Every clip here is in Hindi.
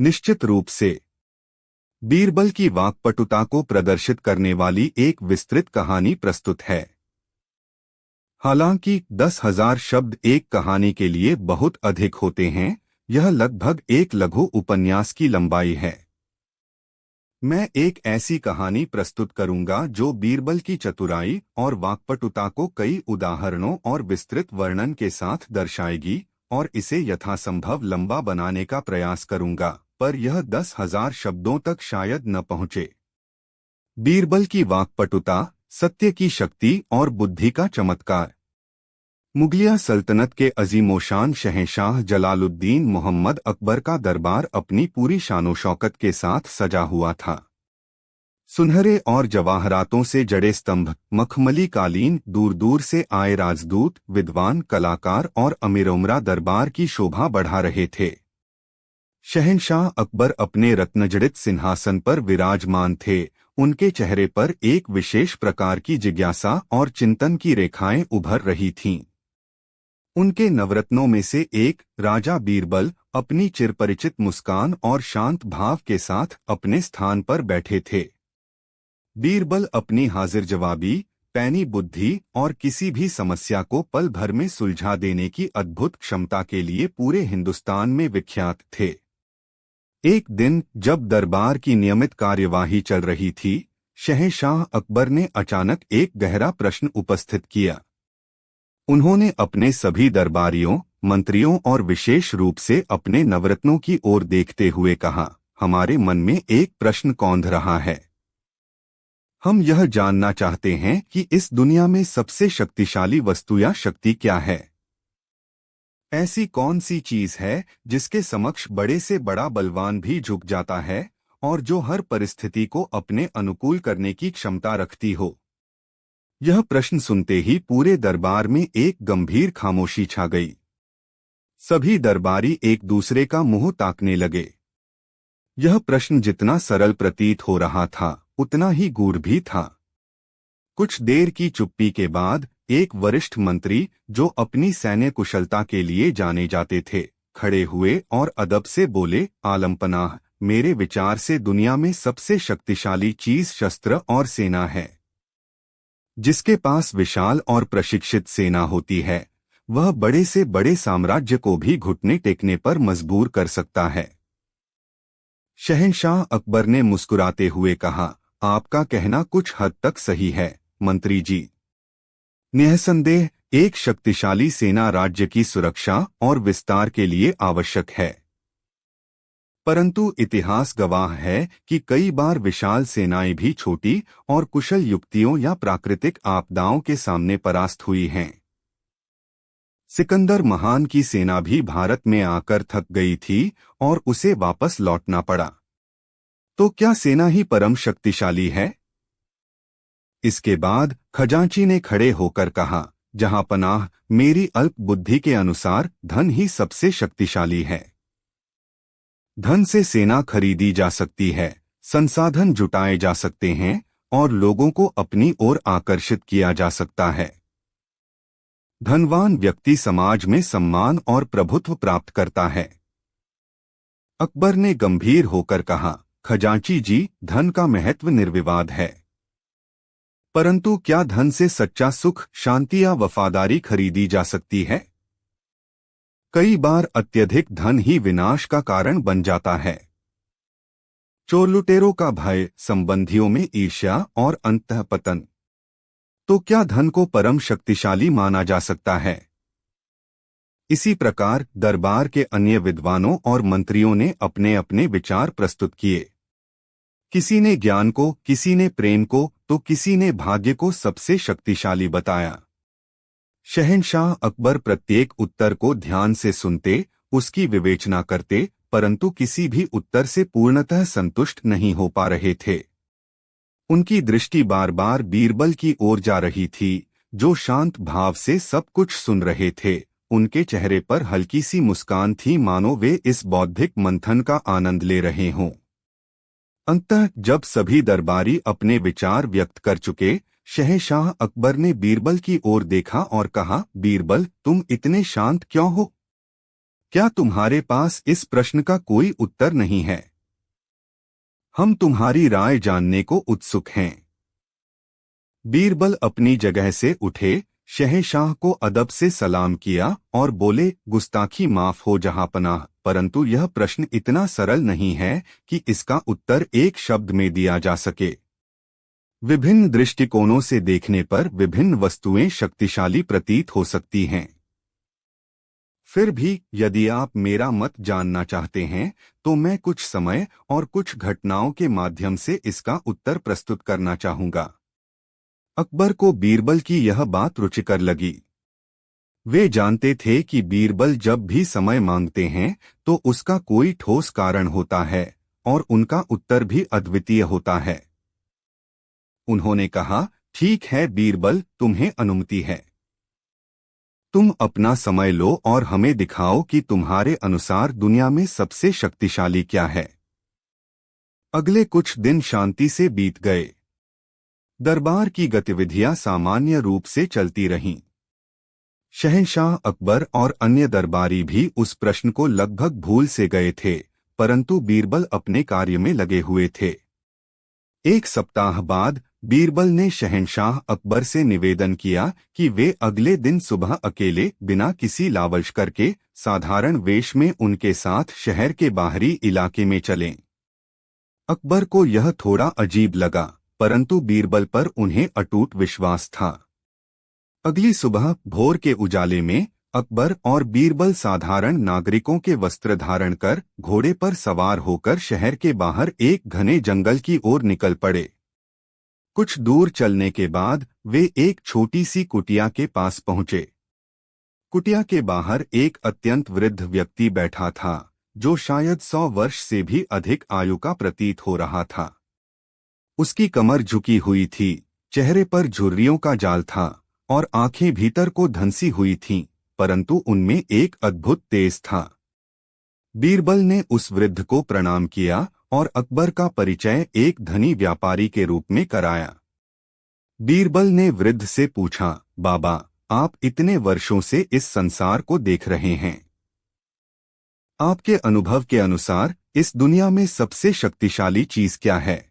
निश्चित रूप से बीरबल की वाक्पटुता को प्रदर्शित करने वाली एक विस्तृत कहानी प्रस्तुत है। हालांकि 10,000 शब्द एक कहानी के लिए बहुत अधिक होते हैं, यह लगभग एक लघु उपन्यास की लंबाई है। मैं एक ऐसी कहानी प्रस्तुत करूंगा जो बीरबल की चतुराई और वाक्पटुता को कई उदाहरणों और विस्तृत वर्णन के साथ दर्शाएगी, और इसे यथासंभव लंबा बनाने का प्रयास करूंगा, पर यह 10,000 शब्दों तक शायद न पहुंचे। बीरबल की वाक्पटुता, सत्य की शक्ति और बुद्धि का चमत्कार। मुगलिया सल्तनत के अजीमोशान शहंशाह जलालुद्दीन मोहम्मद अकबर का दरबार अपनी पूरी शानो-शौकत के साथ सजा हुआ था। सुनहरे और जवाहरातों से जड़े स्तंभ, मखमली कालीन, दूर दूर से आए राजदूत, विद्वान, कलाकार और अमीर-उमरा दरबार की शोभा बढ़ा रहे थे। शहंशाह अकबर अपने रत्नजड़ित सिंहासन पर विराजमान थे। उनके चेहरे पर एक विशेष प्रकार की जिज्ञासा और चिंतन की रेखाएं उभर रही थीं। उनके नवरत्नों में से एक, राजा बीरबल, अपनी चिरपरिचित मुस्कान और शांत भाव के साथ अपने स्थान पर बैठे थे। बीरबल अपनी हाजिर जवाबी, पैनी बुद्धि और किसी भी समस्या को पल भर में सुलझा देने की अद्भुत क्षमता के लिए पूरे हिंदुस्तान में विख्यात थे। एक दिन जब दरबार की नियमित कार्यवाही चल रही थी, शहंशाह अकबर ने अचानक एक गहरा प्रश्न उपस्थित किया। उन्होंने अपने सभी दरबारियों, मंत्रियों और विशेष रूप से अपने नवरत्नों की ओर देखते हुए कहा, हमारे मन में एक प्रश्न कौंध रहा है। हम यह जानना चाहते हैं कि इस दुनिया में सबसे शक्तिशाली वस्तु या शक्ति क्या है। ऐसी कौन सी चीज है जिसके समक्ष बड़े से बड़ा बलवान भी झुक जाता है और जो हर परिस्थिति को अपने अनुकूल करने की क्षमता रखती हो। यह प्रश्न सुनते ही पूरे दरबार में एक गंभीर खामोशी छा गई। सभी दरबारी एक दूसरे का मुंह ताकने लगे। यह प्रश्न जितना सरल प्रतीत हो रहा था, उतना ही गूढ़ भी था। कुछ देर की चुप्पी के बाद एक वरिष्ठ मंत्री, जो अपनी सैन्य कुशलता के लिए जाने जाते थे, खड़े हुए और अदब से बोले, आलमपनाह, मेरे विचार से दुनिया में सबसे शक्तिशाली चीज शस्त्र और सेना है। जिसके पास विशाल और प्रशिक्षित सेना होती है, वह बड़े से बड़े साम्राज्य को भी घुटने टेकने पर मजबूर कर सकता है। शहंशाह अकबर ने मुस्कुराते हुए कहा, आपका कहना कुछ हद तक सही है, मंत्री जी। निःसंदेह एक शक्तिशाली सेना राज्य की सुरक्षा और विस्तार के लिए आवश्यक है। परंतु इतिहास गवाह है कि कई बार विशाल सेनाएं भी छोटी और कुशल युक्तियों या प्राकृतिक आपदाओं के सामने परास्त हुई हैं। सिकंदर महान की सेना भी भारत में आकर थक गई थी और उसे वापस लौटना पड़ा। तो क्या सेना ही परम शक्तिशाली है? इसके बाद खजांची ने खड़े होकर कहा, जहांपनाह, मेरी अल्प बुद्धि के अनुसार धन ही सबसे शक्तिशाली है। धन से सेना खरीदी जा सकती है, संसाधन जुटाए जा सकते हैं और लोगों को अपनी ओर आकर्षित किया जा सकता है। धनवान व्यक्ति समाज में सम्मान और प्रभुत्व प्राप्त करता है। अकबर ने गंभीर होकर कहा, खजांची जी, धन का महत्व निर्विवाद है, परंतु क्या धन से सच्चा सुख, शांति या वफादारी खरीदी जा सकती है? कई बार अत्यधिक धन ही विनाश का कारण बन जाता है। चोर लुटेरों का भय, संबंधियों में ईर्ष्या और अंतःपतन। तो क्या धन को परम शक्तिशाली माना जा सकता है? इसी प्रकार दरबार के अन्य विद्वानों और मंत्रियों ने अपने अपने विचार प्रस्तुत किए। किसी ने ज्ञान को, किसी ने प्रेम को, तो किसी ने भाग्य को सबसे शक्तिशाली बताया। शहंशाह अकबर प्रत्येक उत्तर को ध्यान से सुनते, उसकी विवेचना करते, परंतु किसी भी उत्तर से पूर्णतः संतुष्ट नहीं हो पा रहे थे। उनकी दृष्टि बार बार बीरबल की ओर जा रही थी, जो शांत भाव से सब कुछ सुन रहे थे। उनके चेहरे पर हल्की सी मुस्कान थी, मानो वे इस बौद्धिक मंथन का आनंद ले रहे हों। अंततः जब सभी दरबारी अपने विचार व्यक्त कर चुके, शहंशाह अकबर ने बीरबल की ओर देखा और कहा, बीरबल, तुम इतने शांत क्यों हो? क्या तुम्हारे पास इस प्रश्न का कोई उत्तर नहीं है? हम तुम्हारी राय जानने को उत्सुक हैं। बीरबल अपनी जगह से उठे, शहंशाह को अदब से सलाम किया और बोले, गुस्ताखी माफ हो जहांपनाह, परंतु यह प्रश्न इतना सरल नहीं है कि इसका उत्तर एक शब्द में दिया जा सके। विभिन्न दृष्टिकोणों से देखने पर विभिन्न वस्तुएं शक्तिशाली प्रतीत हो सकती हैं। फिर भी यदि आप मेरा मत जानना चाहते हैं तो मैं कुछ समय और कुछ घटनाओं के माध्यम से इसका उत्तर प्रस्तुत करना चाहूंगा। अकबर को बीरबल की यह बात रुचिकर लगी। वे जानते थे कि बीरबल जब भी समय मांगते हैं तो उसका कोई ठोस कारण होता है और उनका उत्तर भी अद्वितीय होता है। उन्होंने कहा, ठीक है बीरबल, तुम्हें अनुमति है। तुम अपना समय लो और हमें दिखाओ कि तुम्हारे अनुसार दुनिया में सबसे शक्तिशाली क्या है। अगले कुछ दिन शांति से बीत गए। दरबार की गतिविधियां सामान्य रूप से चलती रहीं। शहंशाह अकबर और अन्य दरबारी भी उस प्रश्न को लगभग भूल से गए थे, परंतु बीरबल अपने कार्य में लगे हुए थे। एक सप्ताह बाद बीरबल ने शहंशाह अकबर से निवेदन किया कि वे अगले दिन सुबह अकेले, बिना किसी लालच के, साधारण वेश में उनके साथ शहर के बाहरी इलाके में चलें। अकबर को यह थोड़ा अजीब लगा, परंतु बीरबल पर उन्हें अटूट विश्वास था। अगली सुबह भोर के उजाले में अकबर और बीरबल साधारण नागरिकों के वस्त्र धारण कर घोड़े पर सवार होकर शहर के बाहर एक घने जंगल की ओर निकल पड़े। कुछ दूर चलने के बाद वे एक छोटी सी कुटिया के पास पहुंचे। कुटिया के बाहर एक अत्यंत वृद्ध व्यक्ति बैठा था, जो शायद 100 वर्ष से भी अधिक आयु का प्रतीत हो रहा था। उसकी कमर झुकी हुई थी, चेहरे पर झुर्रियों का जाल था और आंखें भीतर को धंसी हुई थीं, परंतु उनमें एक अद्भुत तेज था। बीरबल ने उस वृद्ध को प्रणाम किया और अकबर का परिचय एक धनी व्यापारी के रूप में कराया। बीरबल ने वृद्ध से पूछा, बाबा, आप इतने वर्षों से इस संसार को देख रहे हैं। आपके अनुभव के अनुसार इस दुनिया में सबसे शक्तिशाली चीज क्या है?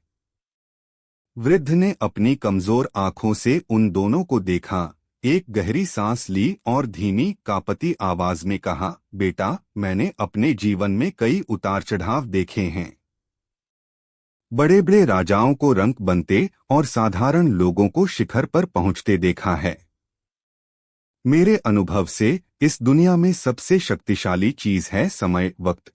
वृद्ध ने अपनी कमजोर आंखों से उन दोनों को देखा, एक गहरी सांस ली और धीमी कांपती आवाज में कहा, बेटा, मैंने अपने जीवन में कई उतार चढ़ाव देखे हैं। बड़े बड़े राजाओं को रंक बनते और साधारण लोगों को शिखर पर पहुंचते देखा है। मेरे अनुभव से इस दुनिया में सबसे शक्तिशाली चीज है समय, वक्त।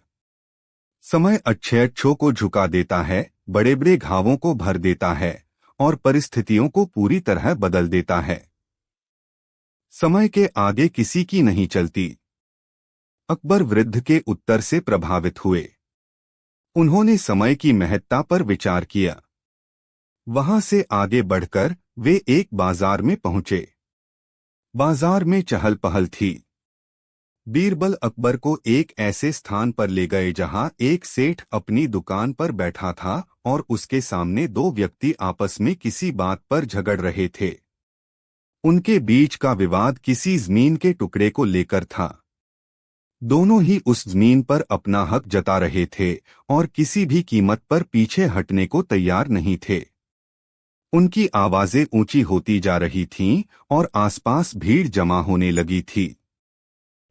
समय अच्छों को झुका देता है, बड़े बड़े घावों को भर देता है और परिस्थितियों को पूरी तरह बदल देता है। समय के आगे किसी की नहीं चलती। अकबर वृद्ध के उत्तर से प्रभावित हुए। उन्होंने समय की महत्ता पर विचार किया। वहां से आगे बढ़कर वे एक बाजार में पहुंचे। बाजार में चहल पहल थी। बीरबल अकबर को एक ऐसे स्थान पर ले गए जहां एक सेठ अपनी दुकान पर बैठा था और उसके सामने दो व्यक्ति आपस में किसी बात पर झगड़ रहे थे। उनके बीच का विवाद किसी जमीन के टुकड़े को लेकर था। दोनों ही उस जमीन पर अपना हक जता रहे थे और किसी भी कीमत पर पीछे हटने को तैयार नहीं थे। उनकी आवाजें ऊंची होती जा रही थीं और आसपास भीड़ जमा होने लगी थी।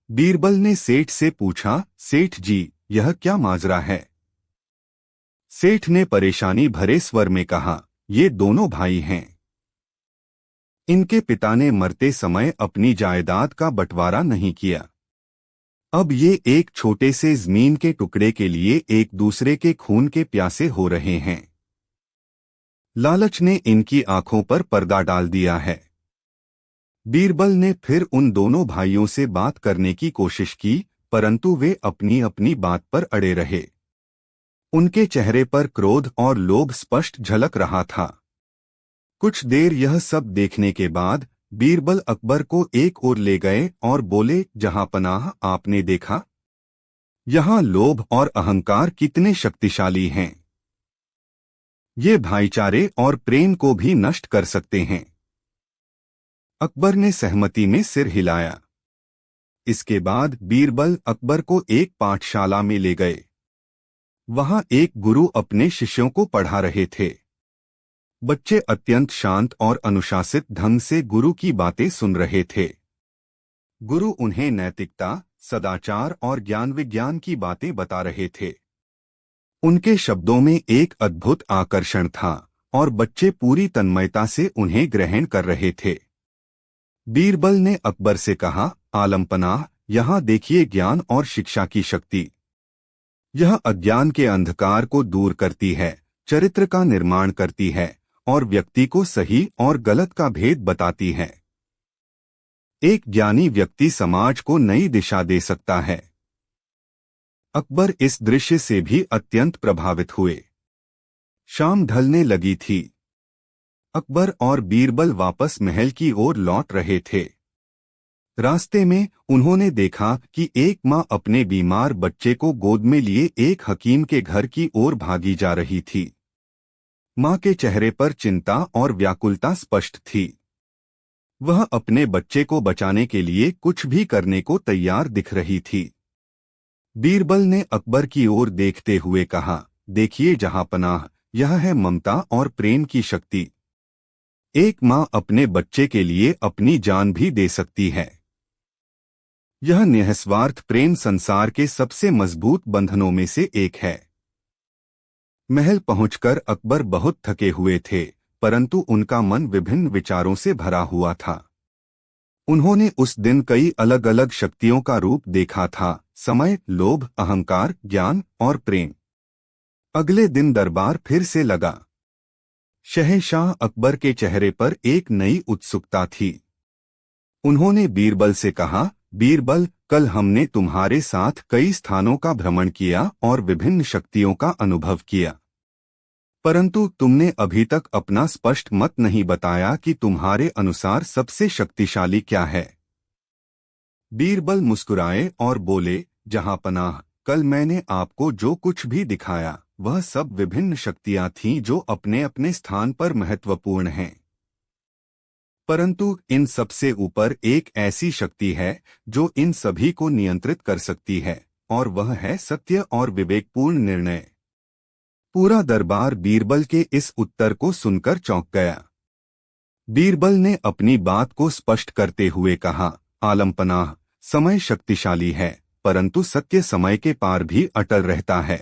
बीरबल ने सेठ से पूछा, सेठ जी, यह क्या माजरा है? सेठ ने परेशानी भरे स्वर में कहा, ये दोनों भाई हैं। इनके पिता ने मरते समय अपनी जायदाद का बंटवारा नहीं किया। अब ये एक छोटे से जमीन के टुकड़े के लिए एक दूसरे के खून के प्यासे हो रहे हैं। लालच ने इनकी आंखों पर पर्दा डाल दिया है। बीरबल ने फिर उन दोनों भाइयों से बात करने की कोशिश की, परंतु वे अपनी अपनी बात पर अड़े रहे। उनके चेहरे पर क्रोध और लोभ स्पष्ट झलक रहा था। कुछ देर यह सब देखने के बाद बीरबल अकबर को एक ओर ले गए और बोले, जहांपनाह, आपने देखा यहाँ लोभ और अहंकार कितने शक्तिशाली हैं। ये भाईचारे और प्रेम को भी नष्ट कर सकते हैं। अकबर ने सहमति में सिर हिलाया। इसके बाद बीरबल अकबर को एक पाठशाला में ले गए। वहां एक गुरु अपने शिष्यों को पढ़ा रहे थे। बच्चे अत्यंत शांत और अनुशासित ढंग से गुरु की बातें सुन रहे थे। गुरु उन्हें नैतिकता, सदाचार और ज्ञान विज्ञान की बातें बता रहे थे। उनके शब्दों में एक अद्भुत आकर्षण था और बच्चे पूरी तन्मयता से उन्हें ग्रहण कर रहे थे। बीरबल ने अकबर से कहा, आलमपनाह, यहाँ देखिए ज्ञान और शिक्षा की शक्ति। यह अज्ञान के अंधकार को दूर करती है, चरित्र का निर्माण करती है और व्यक्ति को सही और गलत का भेद बताती है। एक ज्ञानी व्यक्ति समाज को नई दिशा दे सकता है। अकबर इस दृश्य से भी अत्यंत प्रभावित हुए। शाम ढलने लगी थी। अकबर और बीरबल वापस महल की ओर लौट रहे थे। रास्ते में उन्होंने देखा कि एक माँ अपने बीमार बच्चे को गोद में लिए एक हकीम के घर की ओर भागी जा रही थी। माँ के चेहरे पर चिंता और व्याकुलता स्पष्ट थी। वह अपने बच्चे को बचाने के लिए कुछ भी करने को तैयार दिख रही थी। बीरबल ने अकबर की ओर देखते हुए कहा, देखिए जहांपनाह, यह है ममता और प्रेम की शक्ति। एक माँ अपने बच्चे के लिए अपनी जान भी दे सकती है। यह निस्वार्थ प्रेम संसार के सबसे मजबूत बंधनों में से एक है। महल पहुंचकर अकबर बहुत थके हुए थे, परंतु उनका मन विभिन्न विचारों से भरा हुआ था। उन्होंने उस दिन कई अलग अलग शक्तियों का रूप देखा था: समय, लोभ, अहंकार, ज्ञान और प्रेम। अगले दिन दरबार फिर से लगा। शहंशाह अकबर के चेहरे पर एक नई उत्सुकता थी। उन्होंने बीरबल से कहा, बीरबल, कल हमने तुम्हारे साथ कई स्थानों का भ्रमण किया और विभिन्न शक्तियों का अनुभव किया, परंतु तुमने अभी तक अपना स्पष्ट मत नहीं बताया कि तुम्हारे अनुसार सबसे शक्तिशाली क्या है। बीरबल मुस्कुराए और बोले, जहांपनाह, कल मैंने आपको जो कुछ भी दिखाया वह सब विभिन्न शक्तियां थीं जो अपने अपने स्थान पर महत्वपूर्ण हैं, परंतु इन सबसे ऊपर एक ऐसी शक्ति है जो इन सभी को नियंत्रित कर सकती है, और वह है सत्य और विवेकपूर्ण निर्णय। पूरा दरबार बीरबल के इस उत्तर को सुनकर चौंक गया। बीरबल ने अपनी बात को स्पष्ट करते हुए कहा, आलमपनाह, समय शक्तिशाली है, परंतु सत्य समय के पार भी अटल रहता है।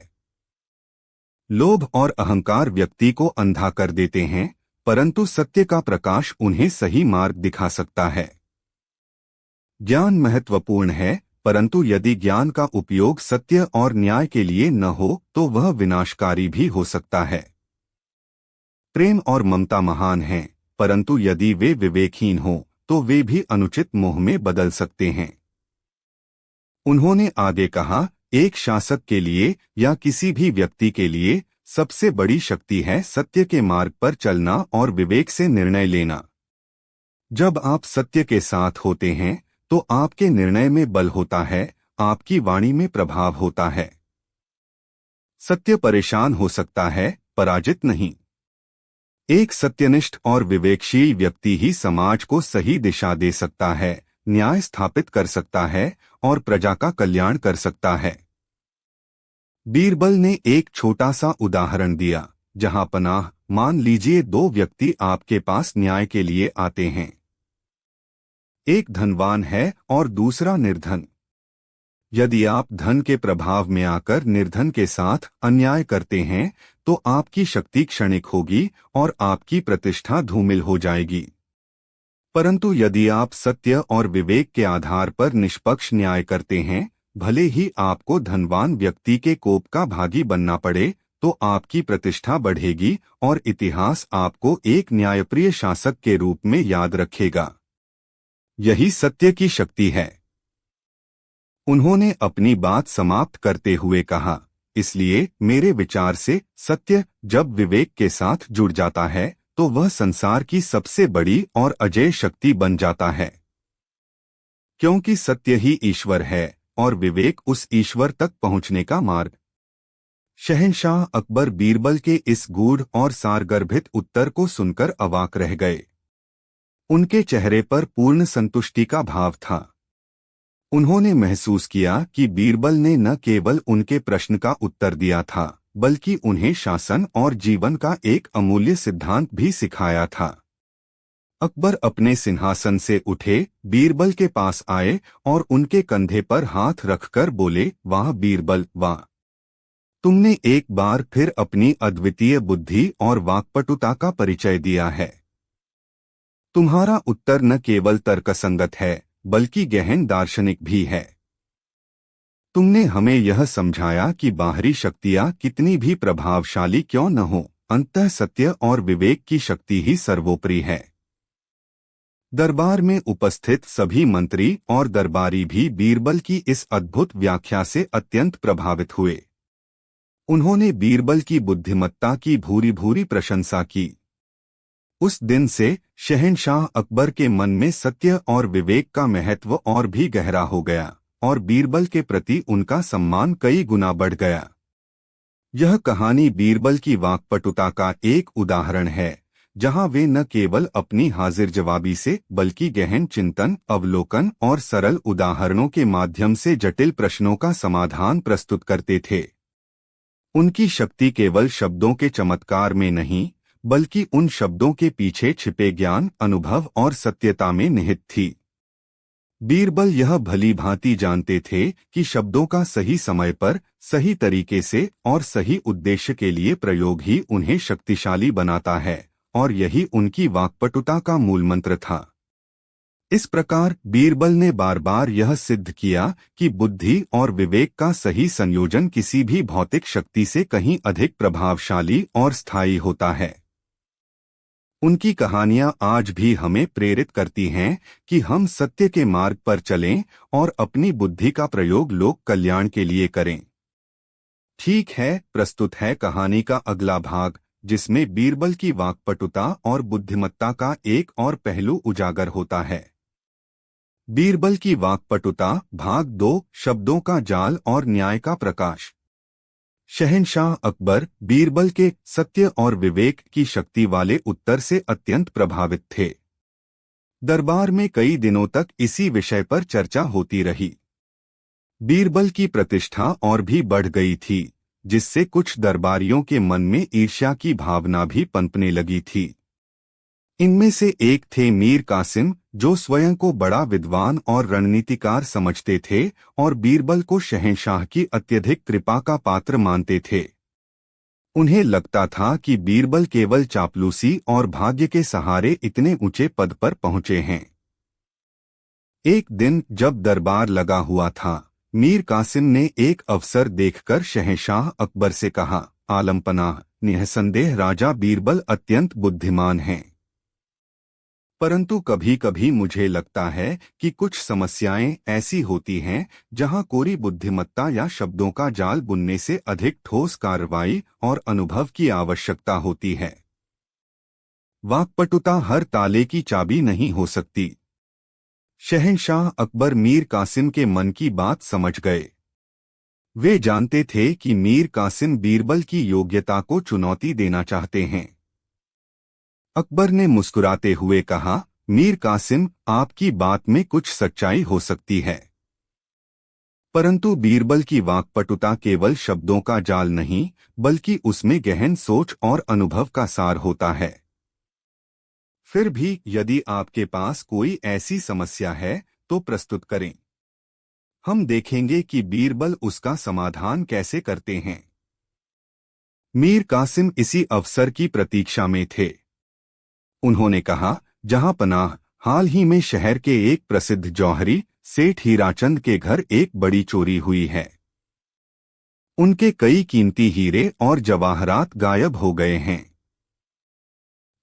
लोभ और अहंकार व्यक्ति को अंधा कर देते हैं, परंतु सत्य का प्रकाश उन्हें सही मार्ग दिखा सकता है। ज्ञान महत्वपूर्ण है, परंतु यदि ज्ञान का उपयोग सत्य और न्याय के लिए न हो तो वह विनाशकारी भी हो सकता है। प्रेम और ममता महान हैं, परंतु यदि वे विवेकहीन हों तो वे भी अनुचित मोह में बदल सकते हैं। उन्होंने आगे कहा, एक शासक के लिए या किसी भी व्यक्ति के लिए सबसे बड़ी शक्ति है सत्य के मार्ग पर चलना और विवेक से निर्णय लेना। जब आप सत्य के साथ होते हैं तो आपके निर्णय में बल होता है, आपकी वाणी में प्रभाव होता है। सत्य परेशान हो सकता है, पराजित नहीं। एक सत्यनिष्ठ और विवेकशील व्यक्ति ही समाज को सही दिशा दे सकता है, न्याय स्थापित कर सकता है और प्रजा का कल्याण कर सकता है। बीरबल ने एक छोटा सा उदाहरण दिया, जहांपनाह, मान लीजिए दो व्यक्ति आपके पास न्याय के लिए आते हैं। एक धनवान है और दूसरा निर्धन। यदि आप धन के प्रभाव में आकर निर्धन के साथ अन्याय करते हैं तो आपकी शक्ति क्षणिक होगी और आपकी प्रतिष्ठा धूमिल हो जाएगी। परंतु यदि आप सत्य और विवेक के आधार पर निष्पक्ष न्याय करते हैं, भले ही आपको धनवान व्यक्ति के कोप का भागी बनना पड़े, तो आपकी प्रतिष्ठा बढ़ेगी और इतिहास आपको एक न्यायप्रिय शासक के रूप में याद रखेगा। यही सत्य की शक्ति है। उन्होंने अपनी बात समाप्त करते हुए कहा, इसलिए मेरे विचार से सत्य जब विवेक के साथ जुड़ जाता है तो वह संसार की सबसे बड़ी और अजेय शक्ति बन जाता है, क्योंकि सत्य ही ईश्वर है और विवेक उस ईश्वर तक पहुंचने का मार्ग। शहंशाह अकबर बीरबल के इस गूढ़ और सारगर्भित उत्तर को सुनकर अवाक रह गए। उनके चेहरे पर पूर्ण संतुष्टि का भाव था। उन्होंने महसूस किया कि बीरबल ने न केवल उनके प्रश्न का उत्तर दिया था, बल्कि उन्हें शासन और जीवन का एक अमूल्य सिद्धांत भी सिखाया था। अकबर अपने सिंहासन से उठे, बीरबल के पास आए और उनके कंधे पर हाथ रखकर बोले, वाह बीरबल वाह! तुमने एक बार फिर अपनी अद्वितीय बुद्धि और वाक्पटुता का परिचय दिया है। तुम्हारा उत्तर न केवल तर्कसंगत है, बल्कि गहन दार्शनिक भी है। तुमने हमें यह समझाया कि बाहरी शक्तियां कितनी भी प्रभावशाली क्यों न हो, अंततः सत्य और विवेक की शक्ति ही सर्वोपरि है। दरबार में उपस्थित सभी मंत्री और दरबारी भी बीरबल की इस अद्भुत व्याख्या से अत्यंत प्रभावित हुए। उन्होंने बीरबल की बुद्धिमत्ता की भूरी भूरी प्रशंसा की। उस दिन से शहंशाह अकबर के मन में सत्य और विवेक का महत्व और भी गहरा हो गया और बीरबल के प्रति उनका सम्मान कई गुना बढ़ गया। यह कहानी बीरबल की वाक्पटुता का एक उदाहरण है, जहां वे न केवल अपनी हाजिर जवाबी से बल्कि गहन चिंतन, अवलोकन और सरल उदाहरणों के माध्यम से जटिल प्रश्नों का समाधान प्रस्तुत करते थे। उनकी शक्ति केवल शब्दों के चमत्कार में नहीं, बल्कि उन शब्दों के पीछे छिपे ज्ञान, अनुभव और सत्यता में निहित थी। बीरबल यह भली भांति जानते थे कि शब्दों का सही समय पर, सही तरीके से और सही उद्देश्य के लिए प्रयोग ही उन्हें शक्तिशाली बनाता है, और यही उनकी वाक्पटुता का मूलमंत्र था। इस प्रकार बीरबल ने बार बार यह सिद्ध किया कि बुद्धि और विवेक का सही संयोजन किसी भी भौतिक शक्ति से कहीं अधिक प्रभावशाली और स्थायी होता है। उनकी कहानियां आज भी हमें प्रेरित करती हैं कि हम सत्य के मार्ग पर चलें और अपनी बुद्धि का प्रयोग लोक कल्याण के लिए करें। ठीक है, प्रस्तुत है कहानी का अगला भाग, जिसमें बीरबल की वाक्पटुता और बुद्धिमत्ता का एक और पहलू उजागर होता है। बीरबल की वाक्पटुता, भाग 2, शब्दों का जाल और न्याय का प्रकाश। शहंशाह अकबर बीरबल के सत्य और विवेक की शक्ति वाले उत्तर से अत्यंत प्रभावित थे। दरबार में कई दिनों तक इसी विषय पर चर्चा होती रही। बीरबल की प्रतिष्ठा और भी बढ़ गई थी, जिससे कुछ दरबारियों के मन में ईर्ष्या की भावना भी पनपने लगी थी। इनमें से एक थे मीर कासिम, जो स्वयं को बड़ा विद्वान और रणनीतिकार समझते थे और बीरबल को शहंशाह की अत्यधिक कृपा का पात्र मानते थे। उन्हें लगता था कि बीरबल केवल चापलूसी और भाग्य के सहारे इतने ऊंचे पद पर पहुंचे हैं। एक दिन जब दरबार लगा हुआ था, मीर कासिम ने एक अवसर देखकर शहंशाह अकबर से कहा, आलमपनाह, निःसंदेह राजा बीरबल अत्यंत बुद्धिमान हैं, परंतु कभी कभी मुझे लगता है कि कुछ समस्याएं ऐसी होती हैं जहां कोरी बुद्धिमत्ता या शब्दों का जाल बुनने से अधिक ठोस कार्रवाई और अनुभव की आवश्यकता होती है। वाक्पटुता हर ताले की चाबी नहीं हो सकती। शहंशाह अकबर मीर कासिम के मन की बात समझ गए। वे जानते थे कि मीर कासिम बीरबल की योग्यता को चुनौती देना चाहते हैं। अकबर ने मुस्कुराते हुए कहा, मीर कासिम, आपकी बात में कुछ सच्चाई हो सकती है, परंतु बीरबल की वाक्पटुता केवल शब्दों का जाल नहीं, बल्कि उसमें गहन सोच और अनुभव का सार होता है। फिर भी यदि आपके पास कोई ऐसी समस्या है तो प्रस्तुत करें। हम देखेंगे कि बीरबल उसका समाधान कैसे करते हैं। मीर कासिम इसी अवसर की प्रतीक्षा में थे। उन्होंने कहा, जहां पनाह, हाल ही में शहर के एक प्रसिद्ध जौहरी सेठ हीराचंद के घर एक बड़ी चोरी हुई है। उनके कई कीमती हीरे और जवाहरात गायब हो गए हैं।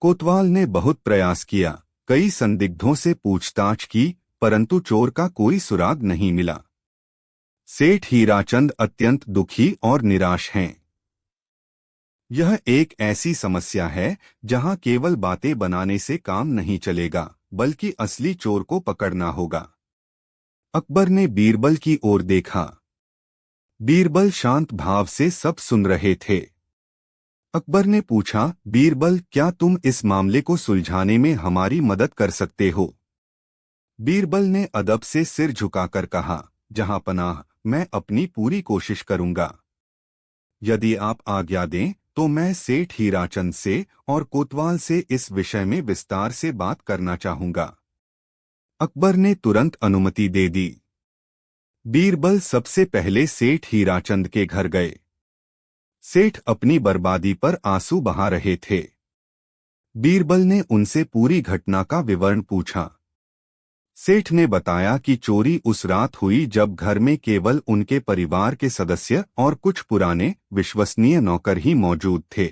कोतवाल ने बहुत प्रयास किया, कई संदिग्धों से पूछताछ की, परंतु चोर का कोई सुराग नहीं मिला। सेठ हीराचंद अत्यंत दुखी और निराश हैं। यह एक ऐसी समस्या है जहां केवल बातें बनाने से काम नहीं चलेगा, बल्कि असली चोर को पकड़ना होगा। अकबर ने बीरबल की ओर देखा। बीरबल शांत भाव से सब सुन रहे थे। अकबर ने पूछा, बीरबल, क्या तुम इस मामले को सुलझाने में हमारी मदद कर सकते हो? बीरबल ने अदब से सिर झुकाकर कहा, जहां पनाह, मैं अपनी पूरी कोशिश करूंगा। यदि आप आज्ञा दें तो मैं सेठ हीराचंद से और कोतवाल से इस विषय में विस्तार से बात करना चाहूंगा। अकबर ने तुरंत अनुमति दे दी। बीरबल सबसे पहले सेठ हीराचंद के घर गए। सेठ अपनी बर्बादी पर आंसू बहा रहे थे। बीरबल ने उनसे पूरी घटना का विवरण पूछा। सेठ ने बताया कि चोरी उस रात हुई जब घर में केवल उनके परिवार के सदस्य और कुछ पुराने विश्वसनीय नौकर ही मौजूद थे।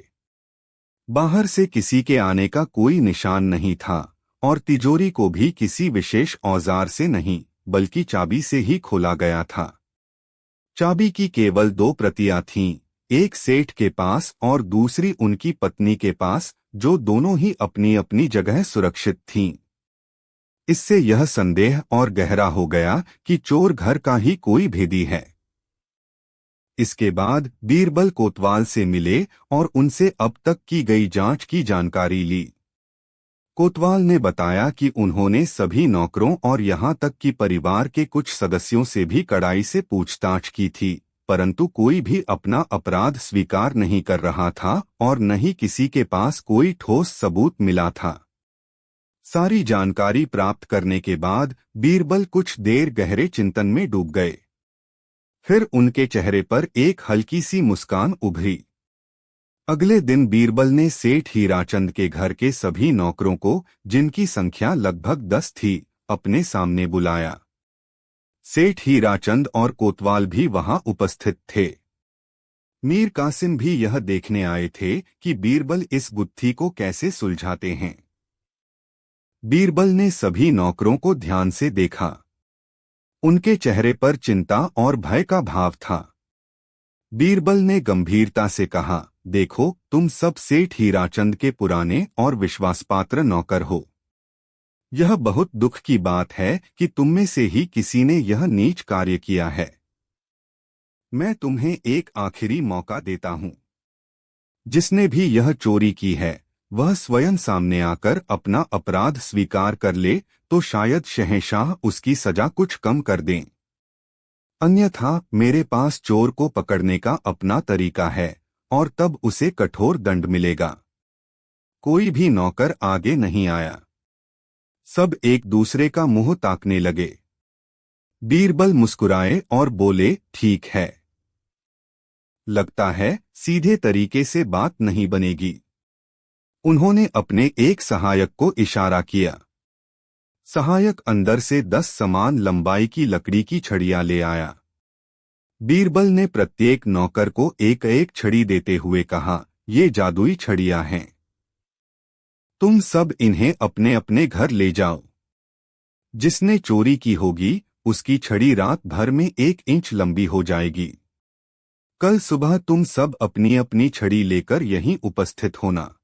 बाहर से किसी के आने का कोई निशान नहीं था और तिजोरी को भी किसी विशेष औजार से नहीं बल्कि चाबी से ही खोला गया था। चाबी की केवल 2 प्रतियां थीं, एक सेठ के पास और दूसरी उनकी पत्नी के पास, जो दोनों ही अपनी अपनी जगह सुरक्षित थीं। इससे यह संदेह और गहरा हो गया कि चोर घर का ही कोई भेदी है। इसके बाद बीरबल कोतवाल से मिले और उनसे अब तक की गई जांच की जानकारी ली। कोतवाल ने बताया कि उन्होंने सभी नौकरों और यहां तक कि परिवार के कुछ सदस्यों से भी कड़ाई से पूछताछ की थी, परंतु कोई भी अपना अपराध स्वीकार नहीं कर रहा था और न ही किसी के पास कोई ठोस सबूत मिला था। सारी जानकारी प्राप्त करने के बाद बीरबल कुछ देर गहरे चिंतन में डूब गए। फिर उनके चेहरे पर एक हल्की सी मुस्कान उभरी। अगले दिन बीरबल ने सेठ हीराचंद के घर के सभी नौकरों को, जिनकी संख्या लगभग 10 थी, अपने सामने बुलाया। सेठ हीराचंद और कोतवाल भी वहां उपस्थित थे। मीर कासिम भी यह देखने आए थे कि बीरबल इस गुत्थी को कैसे सुलझाते हैं। बीरबल ने सभी नौकरों को ध्यान से देखा। उनके चेहरे पर चिंता और भय का भाव था। बीरबल ने गंभीरता से कहा, देखो, तुम सब सेठ हीराचंद के पुराने और विश्वासपात्र नौकर हो। यह बहुत दुख की बात है कि तुम में से ही किसी ने यह नीच कार्य किया है। मैं तुम्हें एक आखिरी मौका देता हूं। जिसने भी यह चोरी की है वह स्वयं सामने आकर अपना अपराध स्वीकार कर ले तो शायद शहंशाह उसकी सजा कुछ कम कर दें। अन्यथा मेरे पास चोर को पकड़ने का अपना तरीका है और तब उसे कठोर दंड मिलेगा। कोई भी नौकर आगे नहीं आया। सब एक दूसरे का मुंह ताकने लगे। बीरबल मुस्कुराए और बोले, ठीक है। लगता है सीधे तरीके से बात नहीं बनेगी। उन्होंने अपने एक सहायक को इशारा किया। सहायक अंदर से 10 समान लंबाई की लकड़ी की छड़ियां ले आया। बीरबल ने प्रत्येक नौकर को एक एक छड़ी देते हुए कहा, ये जादुई छड़ियां हैं। तुम सब इन्हें अपने अपने घर ले जाओ। जिसने चोरी की होगी उसकी छड़ी रात भर में 1 इंच लंबी हो जाएगी। कल सुबह तुम सब अपनी अपनी छड़ी लेकर यहीं उपस्थित होना।